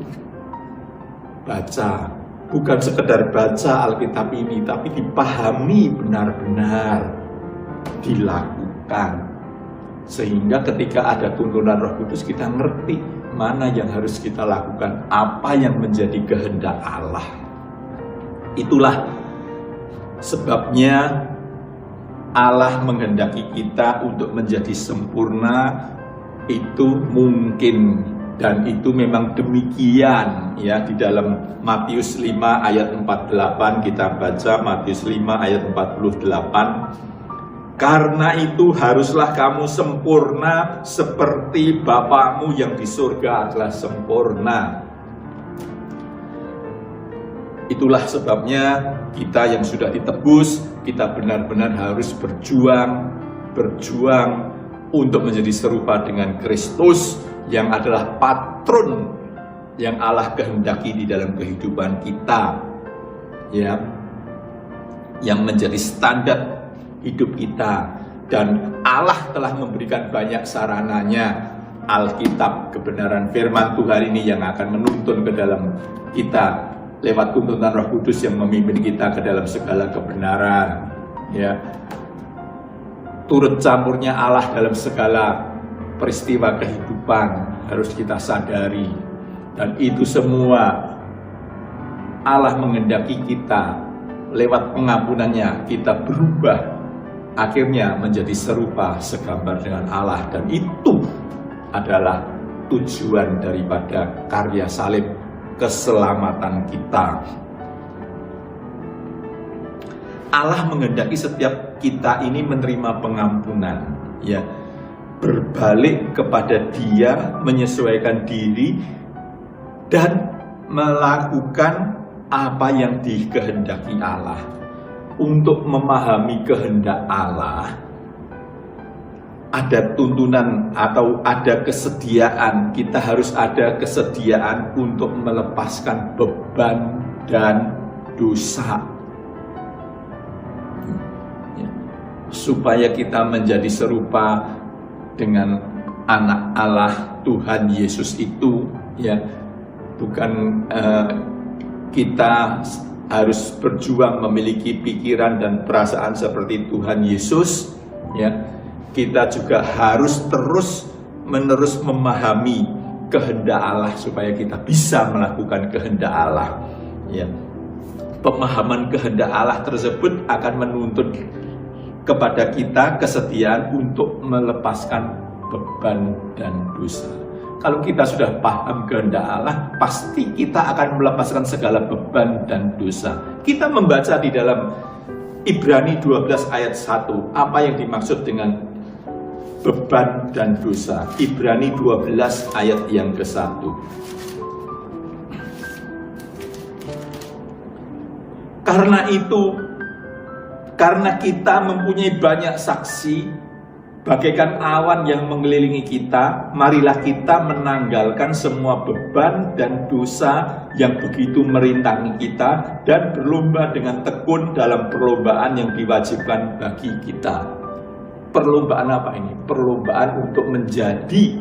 baca, bukan sekedar baca Alkitab ini, tapi dipahami benar-benar, dilakukan. Sehingga ketika ada tuntunan Roh Kudus, kita ngerti mana yang harus kita lakukan, apa yang menjadi kehendak Allah. Itulah sebabnya Allah menghendaki kita untuk menjadi sempurna. Itu mungkin, dan itu memang demikian, ya. Di dalam Matius 5 ayat 48 kita baca, Matius 5 ayat 48. Karena itu haruslah kamu sempurna seperti Bapamu yang di surga adalah sempurna. Itulah sebabnya kita yang sudah ditebus, kita benar-benar harus berjuang untuk menjadi serupa dengan Kristus yang adalah patron yang Allah kehendaki di dalam kehidupan kita, ya, yang menjadi standar hidup kita. Dan Allah telah memberikan banyak sarananya. Alkitab, kebenaran firman Tuhan ini yang akan menuntun ke dalam kita lewat tuntunan Roh Kudus yang memimpin kita ke dalam segala kebenaran, ya. Turut campurnya Allah dalam segala peristiwa kehidupan harus kita sadari, dan itu semua Allah menghendaki kita lewat pengampunannya kita berubah, akhirnya menjadi serupa segambar dengan Allah. Dan itu adalah tujuan daripada karya salib, keselamatan kita. Allah menghendaki setiap kita ini menerima pengampunan, ya, berbalik kepada Dia, menyesuaikan diri dan melakukan apa yang dikehendaki Allah. Untuk memahami kehendak Allah, ada tuntunan atau ada kesediaan. Kita harus ada kesediaan untuk melepaskan beban dan dosa, supaya kita menjadi serupa dengan anak Allah Tuhan Yesus itu, ya. Bukan kita harus berjuang memiliki pikiran dan perasaan seperti Tuhan Yesus, ya. Kita juga harus terus-menerus memahami kehendak Allah supaya kita bisa melakukan kehendak Allah, ya. Pemahaman kehendak Allah tersebut akan menuntut kepada kita kesediaan untuk melepaskan beban dan dosa. Kalau kita sudah paham kehendak Allah, pasti kita akan melepaskan segala beban dan dosa. Kita membaca di dalam Ibrani 12 ayat 1, apa yang dimaksud dengan beban dan dosa. Ibrani 12 ayat yang ke-1. Karena itu, karena kita mempunyai banyak saksi, bagaikan awan yang mengelilingi kita, marilah kita menanggalkan semua beban dan dosa yang begitu merintangi kita dan berlomba dengan tekun dalam perlombaan yang diwajibkan bagi kita. Perlombaan apa ini? Perlombaan untuk menjadi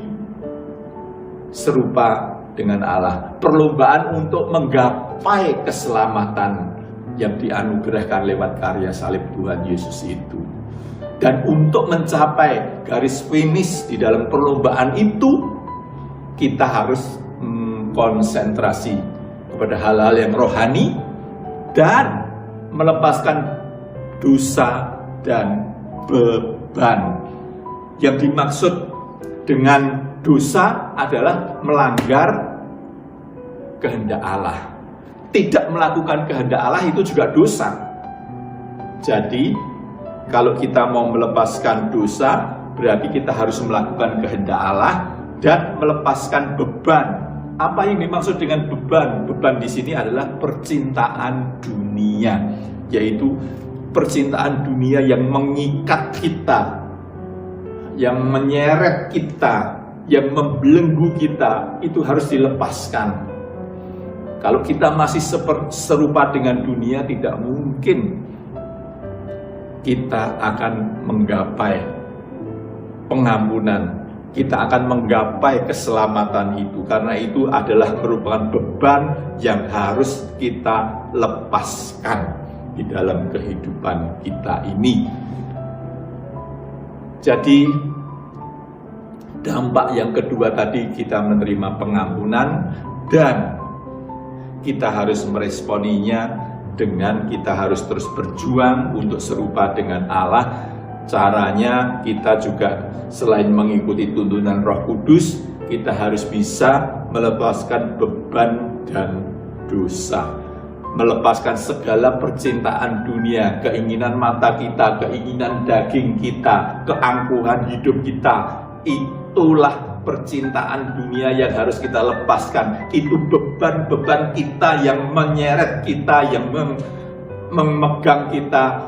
serupa dengan Allah. Perlombaan untuk menggapai keselamatan yang dianugerahkan lewat karya salib Tuhan Yesus itu. Dan untuk mencapai garis finish di dalam perlombaan itu, kita harus konsentrasi kepada hal-hal yang rohani dan melepaskan dosa dan beban. Yang dimaksud dengan dosa adalah melanggar kehendak Allah. Tidak melakukan kehendak Allah itu juga dosa. Jadi kalau kita mau melepaskan dosa, berarti kita harus melakukan kehendak Allah dan melepaskan beban. Apa yang dimaksud dengan beban? Beban di sini adalah percintaan dunia, yaitu percintaan dunia yang mengikat kita, yang menyeret kita, yang membelenggu kita, itu harus dilepaskan. Kalau kita masih serupa dengan dunia, tidak mungkin kita akan menggapai pengampunan, kita akan menggapai keselamatan itu, karena itu adalah merupakan beban yang harus kita lepaskan di dalam kehidupan kita ini. Jadi dampak yang kedua tadi, kita menerima pengampunan dan kita harus meresponinya dengan kita harus terus berjuang untuk serupa dengan Allah. Caranya kita juga selain mengikuti tuntunan Roh Kudus, kita harus bisa melepaskan beban dan dosa, melepaskan segala percintaan dunia, keinginan mata kita, keinginan daging kita, keangkuhan hidup kita. Itulah percintaan dunia yang harus kita lepaskan. Itu beban-beban kita yang menyeret kita, yang memegang kita,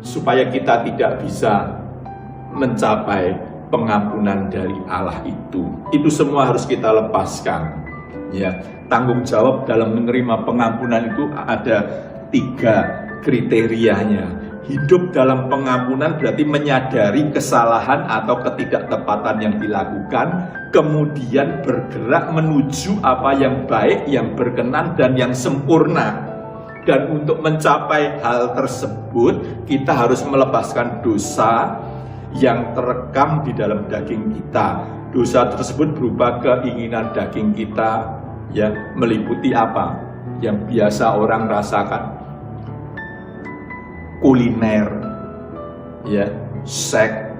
supaya kita tidak bisa mencapai pengampunan dari Allah itu. Itu semua harus kita lepaskan. Ya, tanggung jawab dalam menerima pengampunan itu ada 3 kriterianya. Hidup dalam pengampunan berarti menyadari kesalahan atau ketidaktepatan yang dilakukan, kemudian bergerak menuju apa yang baik, yang berkenan, dan yang sempurna. Dan untuk mencapai hal tersebut, kita harus melepaskan dosa yang terekam di dalam daging kita. Dosa tersebut berupa keinginan daging kita, ya, meliputi apa? Yang biasa orang rasakan. Kuliner, ya, seks,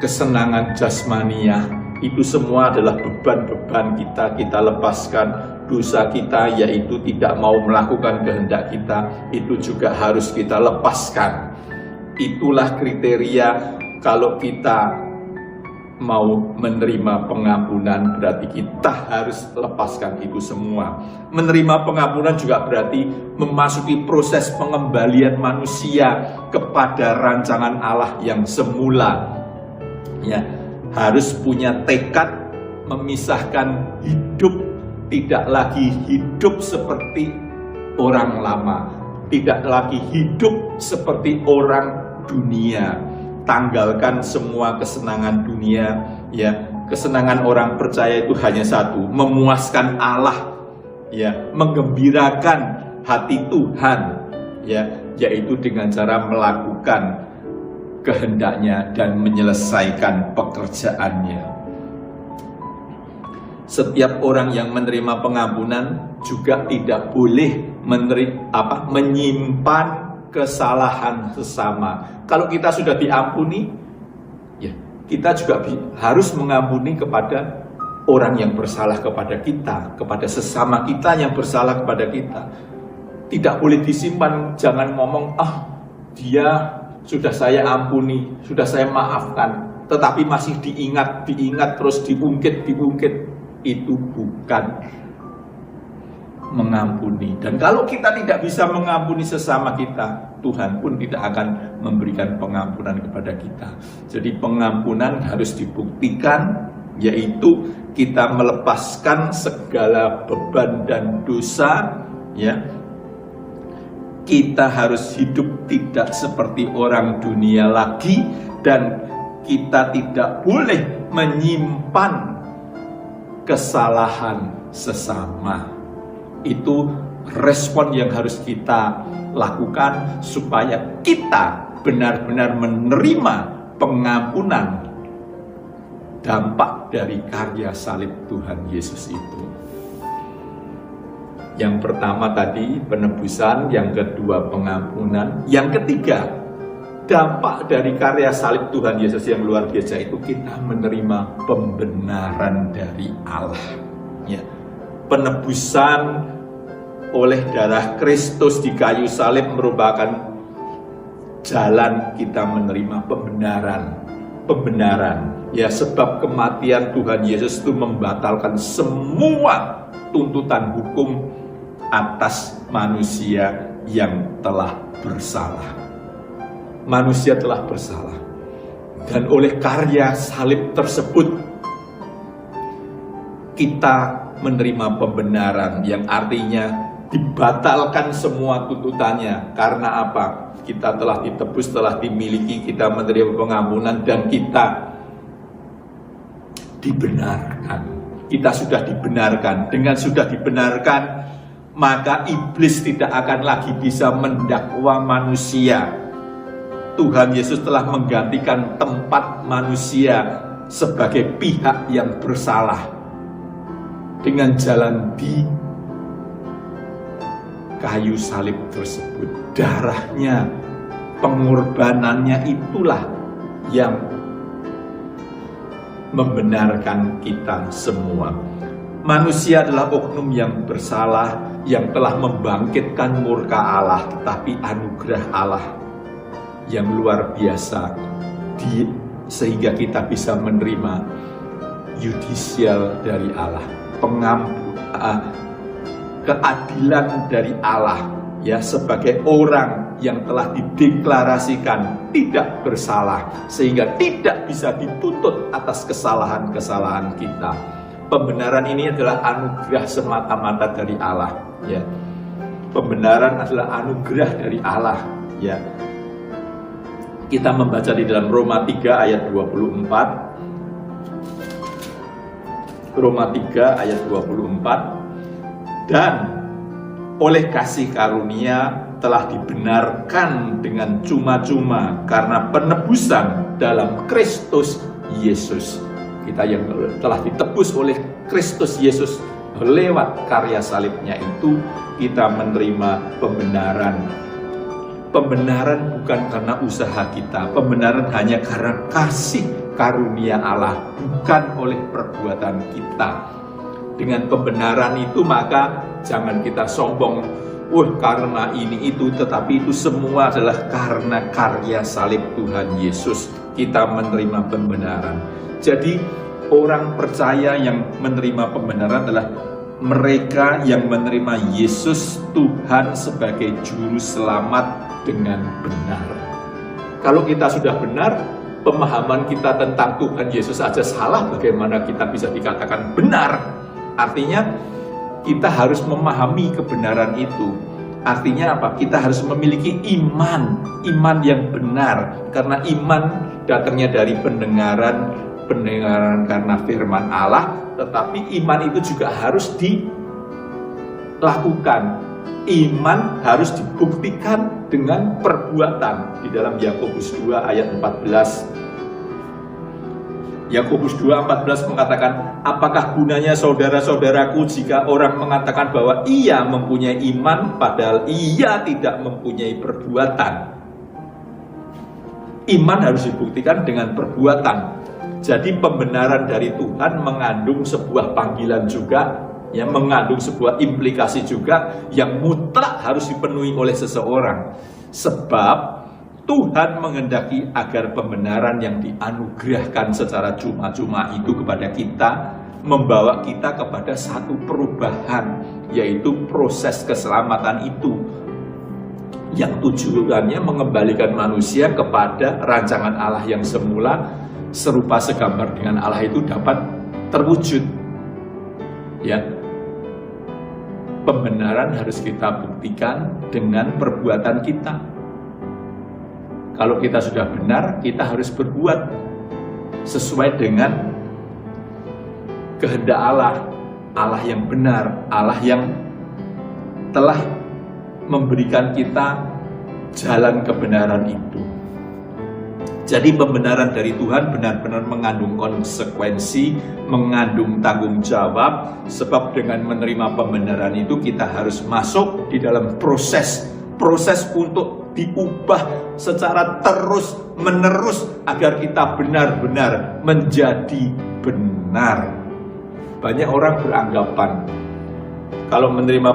kesenangan jasmania, itu semua adalah beban-beban kita lepaskan. Dosa kita yaitu tidak mau melakukan kehendak kita, itu juga harus kita lepaskan. Itulah kriteria kalau kita mau menerima pengampunan, berarti kita harus lepaskan itu semua. Menerima pengampunan juga berarti memasuki proses pengembalian manusia kepada rancangan Allah yang semula. Ya, harus punya tekad memisahkan hidup, tidak lagi hidup seperti orang lama, tidak lagi hidup seperti orang dunia. Tanggalkan semua kesenangan dunia, ya. Kesenangan orang percaya itu hanya satu, memuaskan Allah, ya, menggembirakan hati Tuhan, ya, yaitu dengan cara melakukan kehendaknya dan menyelesaikan pekerjaannya. Setiap orang yang menerima pengampunan juga tidak boleh menyimpan kesalahan sesama. Kalau kita sudah diampuni, ya, kita juga harus mengampuni kepada orang yang bersalah kepada kita, kepada sesama kita yang bersalah kepada kita. Tidak boleh disimpan, jangan ngomong, dia sudah saya ampuni, sudah saya maafkan, tetapi masih diingat terus diungkit. Itu bukan mengampuni. Dan kalau kita tidak bisa mengampuni sesama kita, Tuhan pun tidak akan memberikan pengampunan kepada kita. Jadi pengampunan harus dibuktikan, yaitu kita melepaskan segala beban dan dosa, ya. Kita harus hidup tidak seperti orang dunia lagi, dan kita tidak boleh menyimpan kesalahan sesama. Itu respon yang harus kita lakukan supaya kita benar-benar menerima pengampunan dampak dari karya salib Tuhan Yesus itu. Yang pertama tadi penebusan, yang kedua pengampunan, yang ketiga dampak dari karya salib Tuhan Yesus yang luar biasa itu kita menerima pembenaran dari Allah. Ya. Penebusan oleh darah Kristus di kayu salib merupakan jalan kita menerima pembenaran. Ya, sebab kematian Tuhan Yesus itu membatalkan semua tuntutan hukum atas manusia yang telah bersalah. Manusia telah bersalah, dan oleh karya salib tersebut kita menerima pembenaran, yang artinya dibatalkan semua tuntutannya. Karena apa? Kita telah ditebus, telah dimiliki, kita menerima pengampunan, dan kita dibenarkan. Kita sudah dibenarkan. Dengan sudah dibenarkan, maka iblis tidak akan lagi bisa mendakwa manusia. Tuhan Yesus telah menggantikan tempat manusia sebagai pihak yang bersalah dengan jalan di kayu salib tersebut. Darahnya, pengorbanannya itulah yang membenarkan kita semua. Manusia adalah oknum yang bersalah, yang telah membangkitkan murka Allah, tetapi anugerah Allah yang luar biasa sehingga kita bisa menerima yudisial dari Allah, keadilan dari Allah, ya, sebagai orang yang telah dideklarasikan tidak bersalah, sehingga tidak bisa dituntut atas kesalahan-kesalahan kita. Pembenaran ini adalah anugerah semata-mata dari Allah, ya. Pembenaran adalah anugerah dari Allah, ya. Kita membaca di dalam Roma 3 ayat 24. Roma 3 ayat 24. Dan oleh kasih karunia telah dibenarkan dengan cuma-cuma karena penebusan dalam Kristus Yesus. Kita yang telah ditebus oleh Kristus Yesus lewat karya salibnya itu, kita menerima pembenaran. Pembenaran bukan karena usaha kita, pembenaran hanya karena kasih karunia Allah, bukan oleh perbuatan kita. Dengan pembenaran itu maka jangan kita sombong, karena ini itu, tetapi itu semua adalah karena karya salib Tuhan Yesus. Kita menerima pembenaran. Jadi orang percaya yang menerima pembenaran adalah mereka yang menerima Yesus Tuhan sebagai juru selamat dengan benar. Kalau kita sudah benar, pemahaman kita tentang Tuhan Yesus saja salah, bagaimana kita bisa dikatakan benar? Artinya kita harus memahami kebenaran itu. Artinya apa? Kita harus memiliki iman yang benar. Karena iman datangnya dari pendengaran karena firman Allah, tetapi iman itu juga harus dilakukan. Iman harus dibuktikan dengan perbuatan. Di dalam Yakobus 2 ayat 14. Yakobus 2:14 mengatakan, apakah gunanya saudara-saudaraku jika orang mengatakan bahwa ia mempunyai iman padahal ia tidak mempunyai perbuatan. Iman harus dibuktikan dengan perbuatan. Jadi pembenaran dari Tuhan mengandung sebuah panggilan juga, ya, mengandung sebuah implikasi juga yang mutlak harus dipenuhi oleh seseorang. Sebab Tuhan menghendaki agar pembenaran yang dianugerahkan secara cuma-cuma itu kepada kita membawa kita kepada satu perubahan, yaitu proses keselamatan itu, yang tujuannya mengembalikan manusia kepada rancangan Allah yang semula, serupa segambar dengan Allah itu dapat terwujud. Ya, pembenaran harus kita buktikan dengan perbuatan kita. Kalau kita sudah benar, kita harus berbuat sesuai dengan kehendak Allah, Allah yang benar, Allah yang telah memberikan kita jalan kebenaran itu. Jadi pembenaran dari Tuhan benar-benar mengandung konsekuensi, mengandung tanggung jawab, sebab dengan menerima pembenaran itu kita harus masuk di dalam proses untuk diubah secara terus-menerus agar kita benar-benar menjadi benar. Banyak orang beranggapan kalau menerima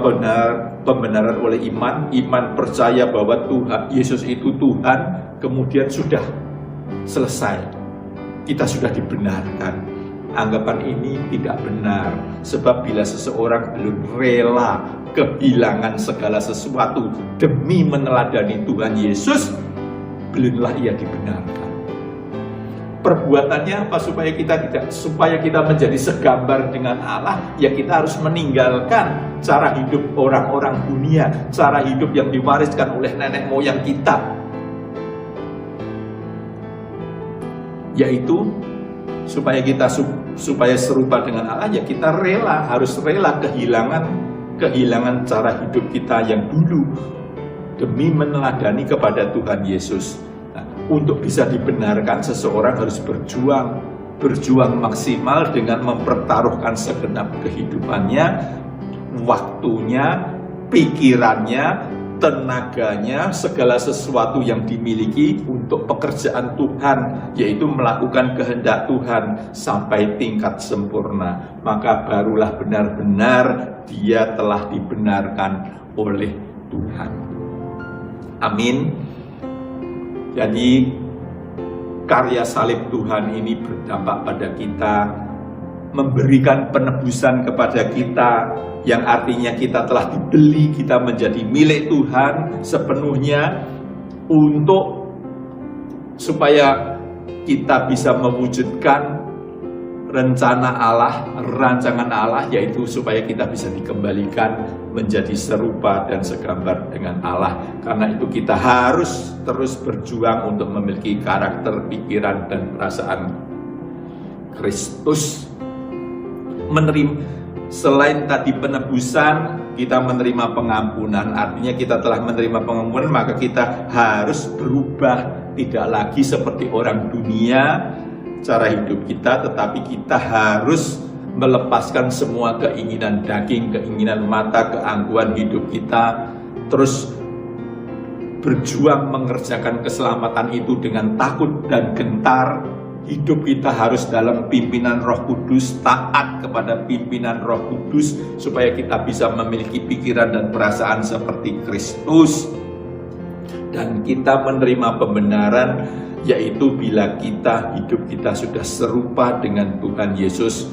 pembenaran oleh iman percaya bahwa Tuhan Yesus itu Tuhan, kemudian sudah selesai, kita sudah dibenarkan. Anggapan ini tidak benar, sebab bila seseorang belum rela kehilangan segala sesuatu demi meneladani Tuhan Yesus, belumlah ia dibenarkan. Perbuatannya apa? Supaya kita menjadi segambar dengan Allah, ya kita harus meninggalkan cara hidup orang-orang dunia, cara hidup yang diwariskan oleh nenek moyang kita, yaitu supaya serupa dengan Allah, ya kita harus rela kehilangan cara hidup kita yang dulu demi meneladani kepada Tuhan Yesus. Untuk bisa dibenarkan, seseorang harus berjuang maksimal dengan mempertaruhkan segenap kehidupannya, waktunya, pikirannya, tenaganya, segala sesuatu yang dimiliki untuk pekerjaan Tuhan, yaitu melakukan kehendak Tuhan sampai tingkat sempurna. Maka barulah benar-benar dia telah dibenarkan oleh Tuhan. Amin. Jadi karya salib Tuhan ini berdampak pada kita, memberikan penebusan kepada kita, yang artinya kita telah dibeli, kita menjadi milik Tuhan sepenuhnya, supaya kita bisa mewujudkan rencana Allah, rancangan Allah, yaitu supaya kita bisa dikembalikan menjadi serupa dan segambar dengan Allah. Karena itu kita harus terus berjuang untuk memiliki karakter, pikiran, dan perasaan Kristus. Selain tadi penebusan, kita menerima pengampunan. Artinya kita telah menerima pengampunan, maka kita harus berubah, tidak lagi seperti orang dunia cara hidup kita, tetapi kita harus melepaskan semua keinginan daging, keinginan mata, keangkuhan hidup kita, terus berjuang mengerjakan keselamatan itu dengan takut dan gentar. Hidup kita harus dalam pimpinan Roh Kudus, taat kepada pimpinan Roh Kudus, supaya kita bisa memiliki pikiran dan perasaan seperti Kristus. Dan kita menerima pembenaran, yaitu bila hidup kita sudah serupa dengan Tuhan Yesus,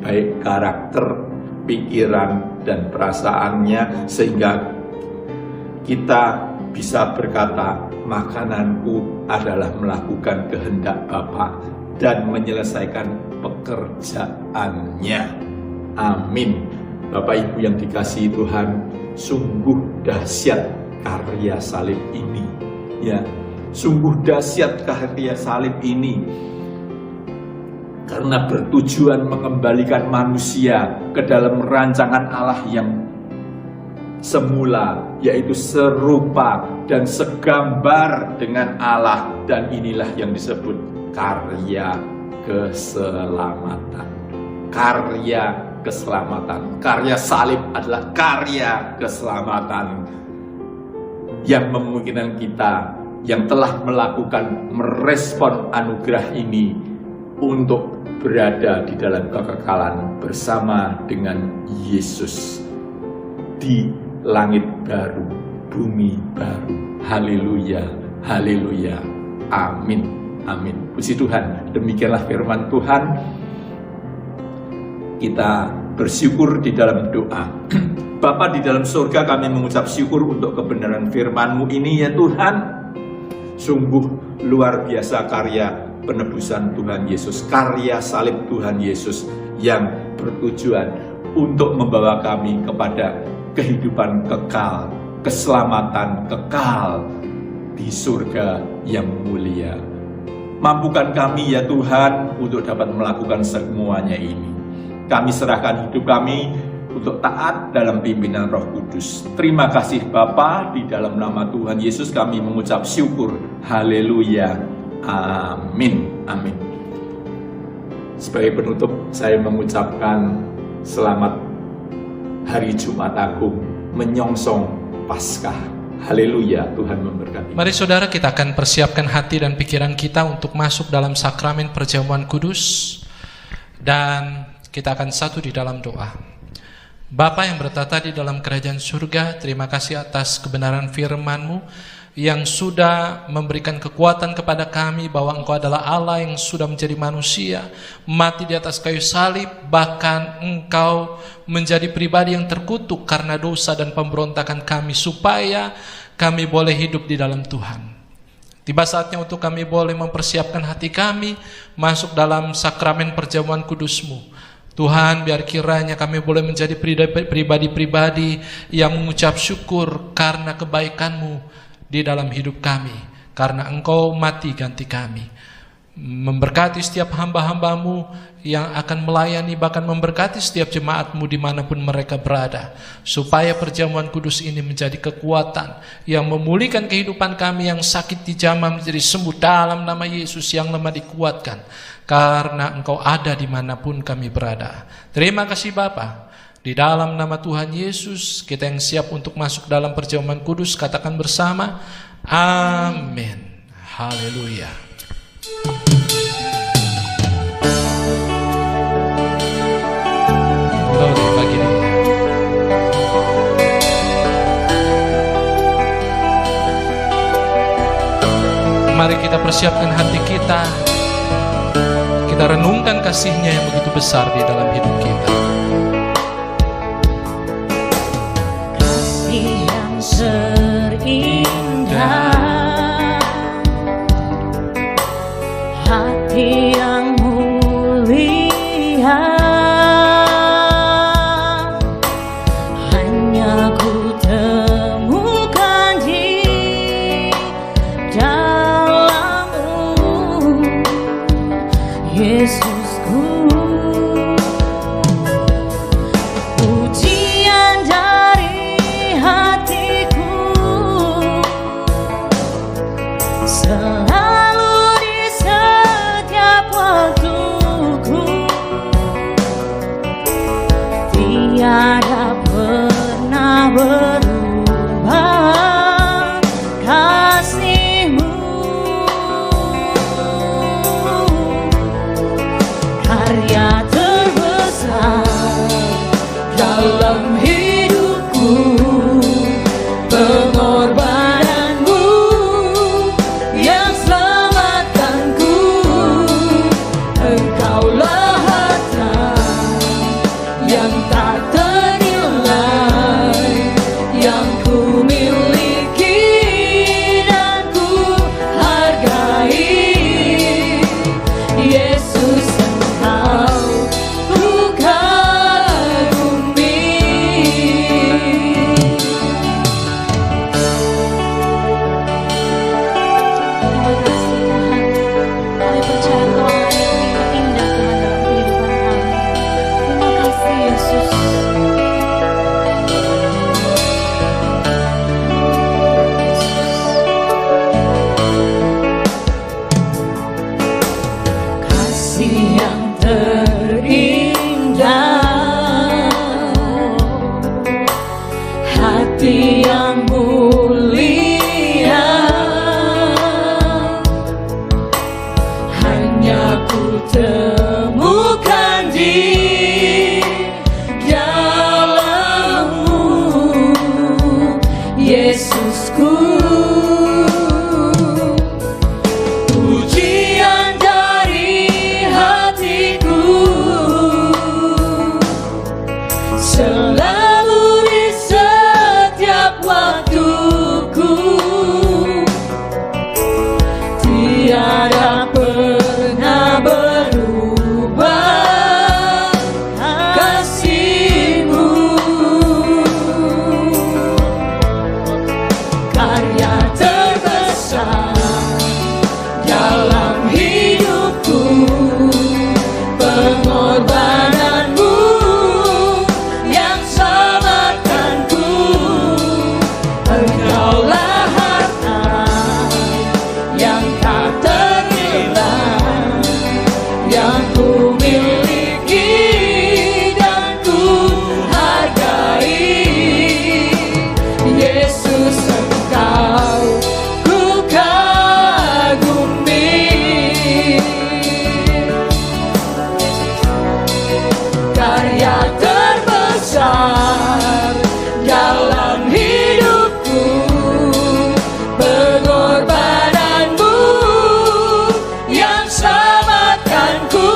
baik karakter, pikiran, dan perasaannya, sehingga kita bisa berkata, makananku adalah melakukan kehendak Bapa dan menyelesaikan pekerjaannya. Amin. Bapak Ibu yang dikasihi Tuhan, sungguh dahsyat karya salib ini. Ya, sungguh dahsyat karya salib ini, karena bertujuan mengembalikan manusia ke dalam rancangan Allah yang semula, yaitu serupa dan segambar dengan Allah. Dan inilah yang disebut karya keselamatan. Karya keselamatan. Karya salib adalah karya keselamatan yang memungkinkan kita yang telah merespon anugerah ini untuk berada di dalam kekekalan bersama dengan Yesus di langit baru, bumi baru. Haleluya, haleluya, amin, amin. Puji Tuhan, demikianlah firman Tuhan. kita bersyukur di dalam doa. Bapa di dalam surga, kami mengucap syukur untuk kebenaran firman-Mu ini ya Tuhan. Sungguh luar biasa karya penebusan Tuhan Yesus, karya salib Tuhan Yesus yang bertujuan untuk membawa kami kepada kehidupan kekal, keselamatan kekal di surga yang mulia. Mampukan kami ya Tuhan untuk dapat melakukan semuanya ini. Kami serahkan hidup kami untuk taat dalam pimpinan Roh Kudus. Terima kasih Bapa, di dalam nama Tuhan Yesus kami mengucap syukur. Haleluya. Amin. Amin. Sebagai penutup, saya mengucapkan selamat Hari Jumat Agung menyongsong Paskah. Haleluya, Tuhan memberkati. Mari saudara, kita akan persiapkan hati dan pikiran kita untuk masuk dalam sakramen perjamuan kudus. Dan kita akan satu di dalam doa. Bapa yang bertata di dalam kerajaan surga, terima kasih atas kebenaran firman-Mu yang sudah memberikan kekuatan kepada kami bahwa Engkau adalah Allah yang sudah menjadi manusia, mati di atas kayu salib, bahkan Engkau menjadi pribadi yang terkutuk karena dosa dan pemberontakan kami, supaya kami boleh hidup di dalam Tuhan. Tiba saatnya untuk kami boleh mempersiapkan hati kami masuk dalam sakramen perjamuan kudus-Mu. Tuhan, biar kiranya kami boleh menjadi pribadi-pribadi yang mengucap syukur karena kebaikan-Mu di dalam hidup kami, karena Engkau mati ganti kami. Memberkati setiap hamba-hamba-Mu yang akan melayani, bahkan memberkati setiap jemaat-Mu dimanapun mereka berada, supaya perjamuan kudus ini menjadi kekuatan yang memulihkan kehidupan kami yang sakit di jama menjadi sembuh dalam nama Yesus, yang lemah dikuatkan karena Engkau ada dimanapun kami berada. Terima kasih Bapa. Di dalam nama Tuhan Yesus, kita yang siap untuk masuk dalam perjamuan kudus, katakan bersama, amin. Haleluya. Glory bagi Dia. Mari kita persiapkan hati kita. Kita renungkan kasih-Nya yang begitu besar di dalam hidup kita. Kasih yang terindah, hati yang mulia, hanya ku temukan di dalam-Mu, Yesusku. Pujian dari hatiku selalu di setiap waktuku, tiada pernah berubah kasih-Mu. Karya terbesar dalam hidupku, pengorbanan-Mu yang selamatkanku. Engkaulah harta yang tak ternilai, yang ku miliki dan ku hargai. Yesus, Engkau ku kagumi. Terima kasih Tuhan. Kami percaya Engkau Allah yang begitu indah Tuhan dalam kehidupan kami. Terima kasih Yesus. Kasih yang terindah, hati yang mulia, hanya ku temukan di dalam-Mu, Yesusku. Pujian dari hatiku Engkaulah harta yang tak ternilai, yang ku miliki dan ku hargai. Yesus, Engkau ku kagumi. Karya terbesar dalam hidupku, pengorbananmu yang selamatkanku.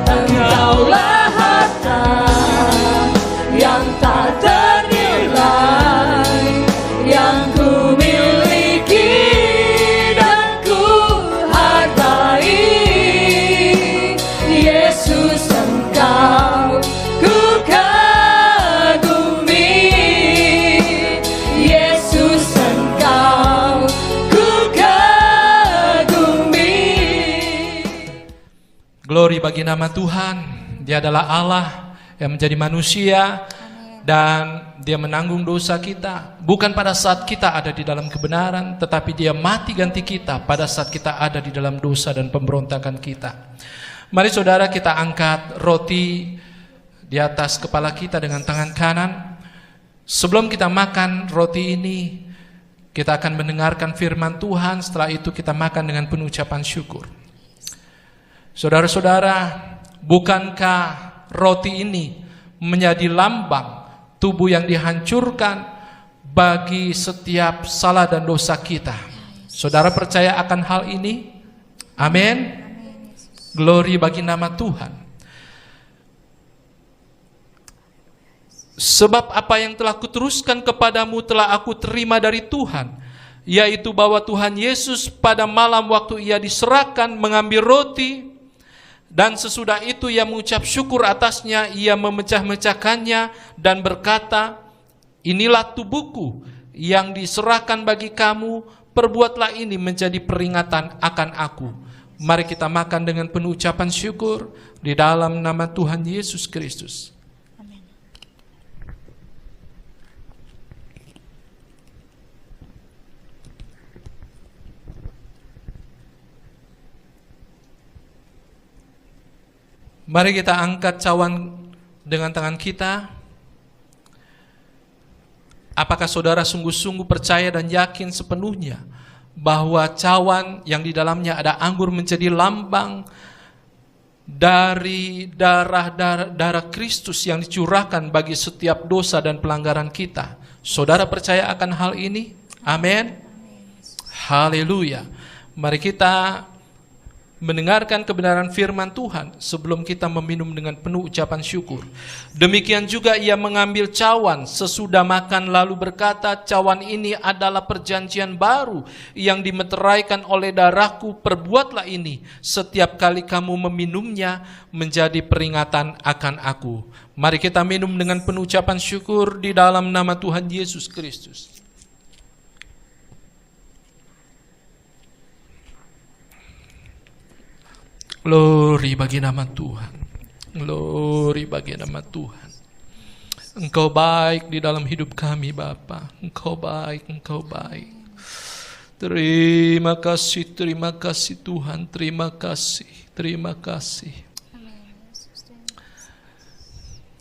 Engkaulah harta yang tak ternilai, yang ku miliki dan ku hargai. Yesus, Engkau ku kagumi. Yesus, Engkau ku kagumi. Glory bagi nama Tuhan. Dia adalah Allah yang menjadi manusia dan Dia menanggung dosa kita. Bukan pada saat kita ada di dalam kebenaran, tetapi Dia mati ganti kita pada saat kita ada di dalam dosa dan pemberontakan kita. Mari saudara, kita angkat roti di atas kepala kita dengan tangan kanan. Sebelum kita makan roti ini, kita akan mendengarkan firman Tuhan. Setelah itu kita makan dengan penuh ucapan syukur. Saudara-saudara, bukankah roti ini menjadi lambang tubuh yang dihancurkan bagi setiap salah dan dosa kita? Saudara percaya akan hal ini? Amin. Glory bagi nama Tuhan. Sebab apa yang telah kuteruskan kepadamu telah aku terima dari Tuhan, yaitu bahwa Tuhan Yesus pada malam waktu Ia diserahkan mengambil roti, dan sesudah itu Ia mengucap syukur atasnya, Ia memecah-mecahkannya dan berkata, inilah tubuhku yang diserahkan bagi kamu, perbuatlah ini menjadi peringatan akan aku. Mari kita makan dengan penuh ucapan syukur di dalam nama Tuhan Yesus Kristus. Mari kita angkat cawan dengan tangan kita. Apakah saudara sungguh-sungguh percaya dan yakin sepenuhnya bahwa cawan yang di dalamnya ada anggur menjadi lambang dari darah Kristus yang dicurahkan bagi setiap dosa dan pelanggaran kita? Saudara percaya akan hal ini? Amin. Haleluya. Mari kita mendengarkan kebenaran firman Tuhan sebelum kita meminum dengan penuh ucapan syukur. Demikian juga Ia mengambil cawan sesudah makan lalu berkata, cawan ini adalah perjanjian baru yang dimeteraikan oleh darahku, perbuatlah ini setiap kali kamu meminumnya menjadi peringatan akan aku. Mari kita minum dengan penuh ucapan syukur di dalam nama Tuhan Yesus Kristus. Glory bagi nama Tuhan. Glory bagi nama Tuhan. Engkau baik di dalam hidup kami, Bapa. Engkau baik, Engkau baik. Terima kasih Tuhan. Terima kasih.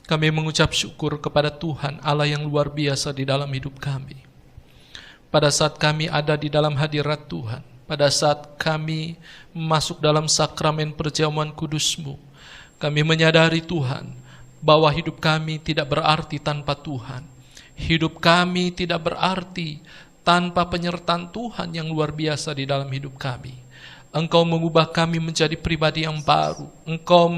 Kami mengucap syukur kepada Tuhan Allah yang luar biasa di dalam hidup kami. Pada saat kami ada di dalam hadirat Tuhan, pada saat kami masuk dalam sakramen perjamuan kudus-Mu, kami menyadari Tuhan bahwa hidup kami tidak berarti tanpa Tuhan. Hidup kami tidak berarti tanpa penyertaan Tuhan yang luar biasa di dalam hidup kami. Engkau mengubah kami menjadi pribadi yang baru. Engkau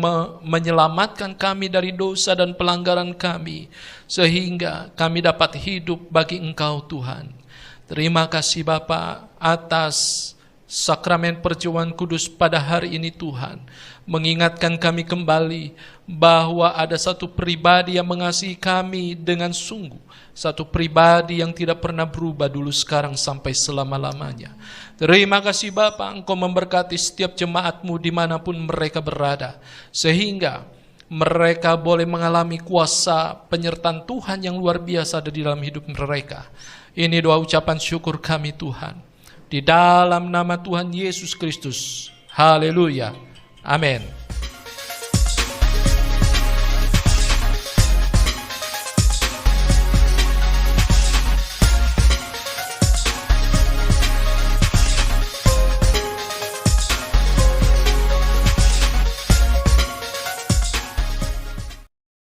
menyelamatkan kami dari dosa dan pelanggaran kami, sehingga kami dapat hidup bagi Engkau Tuhan. Terima kasih Bapa atas sakramen perjamuan kudus pada hari ini Tuhan, mengingatkan kami kembali bahwa ada satu pribadi yang mengasihi kami dengan sungguh, satu pribadi yang tidak pernah berubah dulu, sekarang, sampai selama-lamanya. Terima kasih Bapa, Engkau memberkati setiap jemaat-Mu dimanapun mereka berada, sehingga mereka boleh mengalami kuasa penyertaan Tuhan yang luar biasa ada di dalam hidup mereka. Ini doa ucapan syukur kami Tuhan. Di dalam nama Tuhan Yesus Kristus. Haleluya. Amin.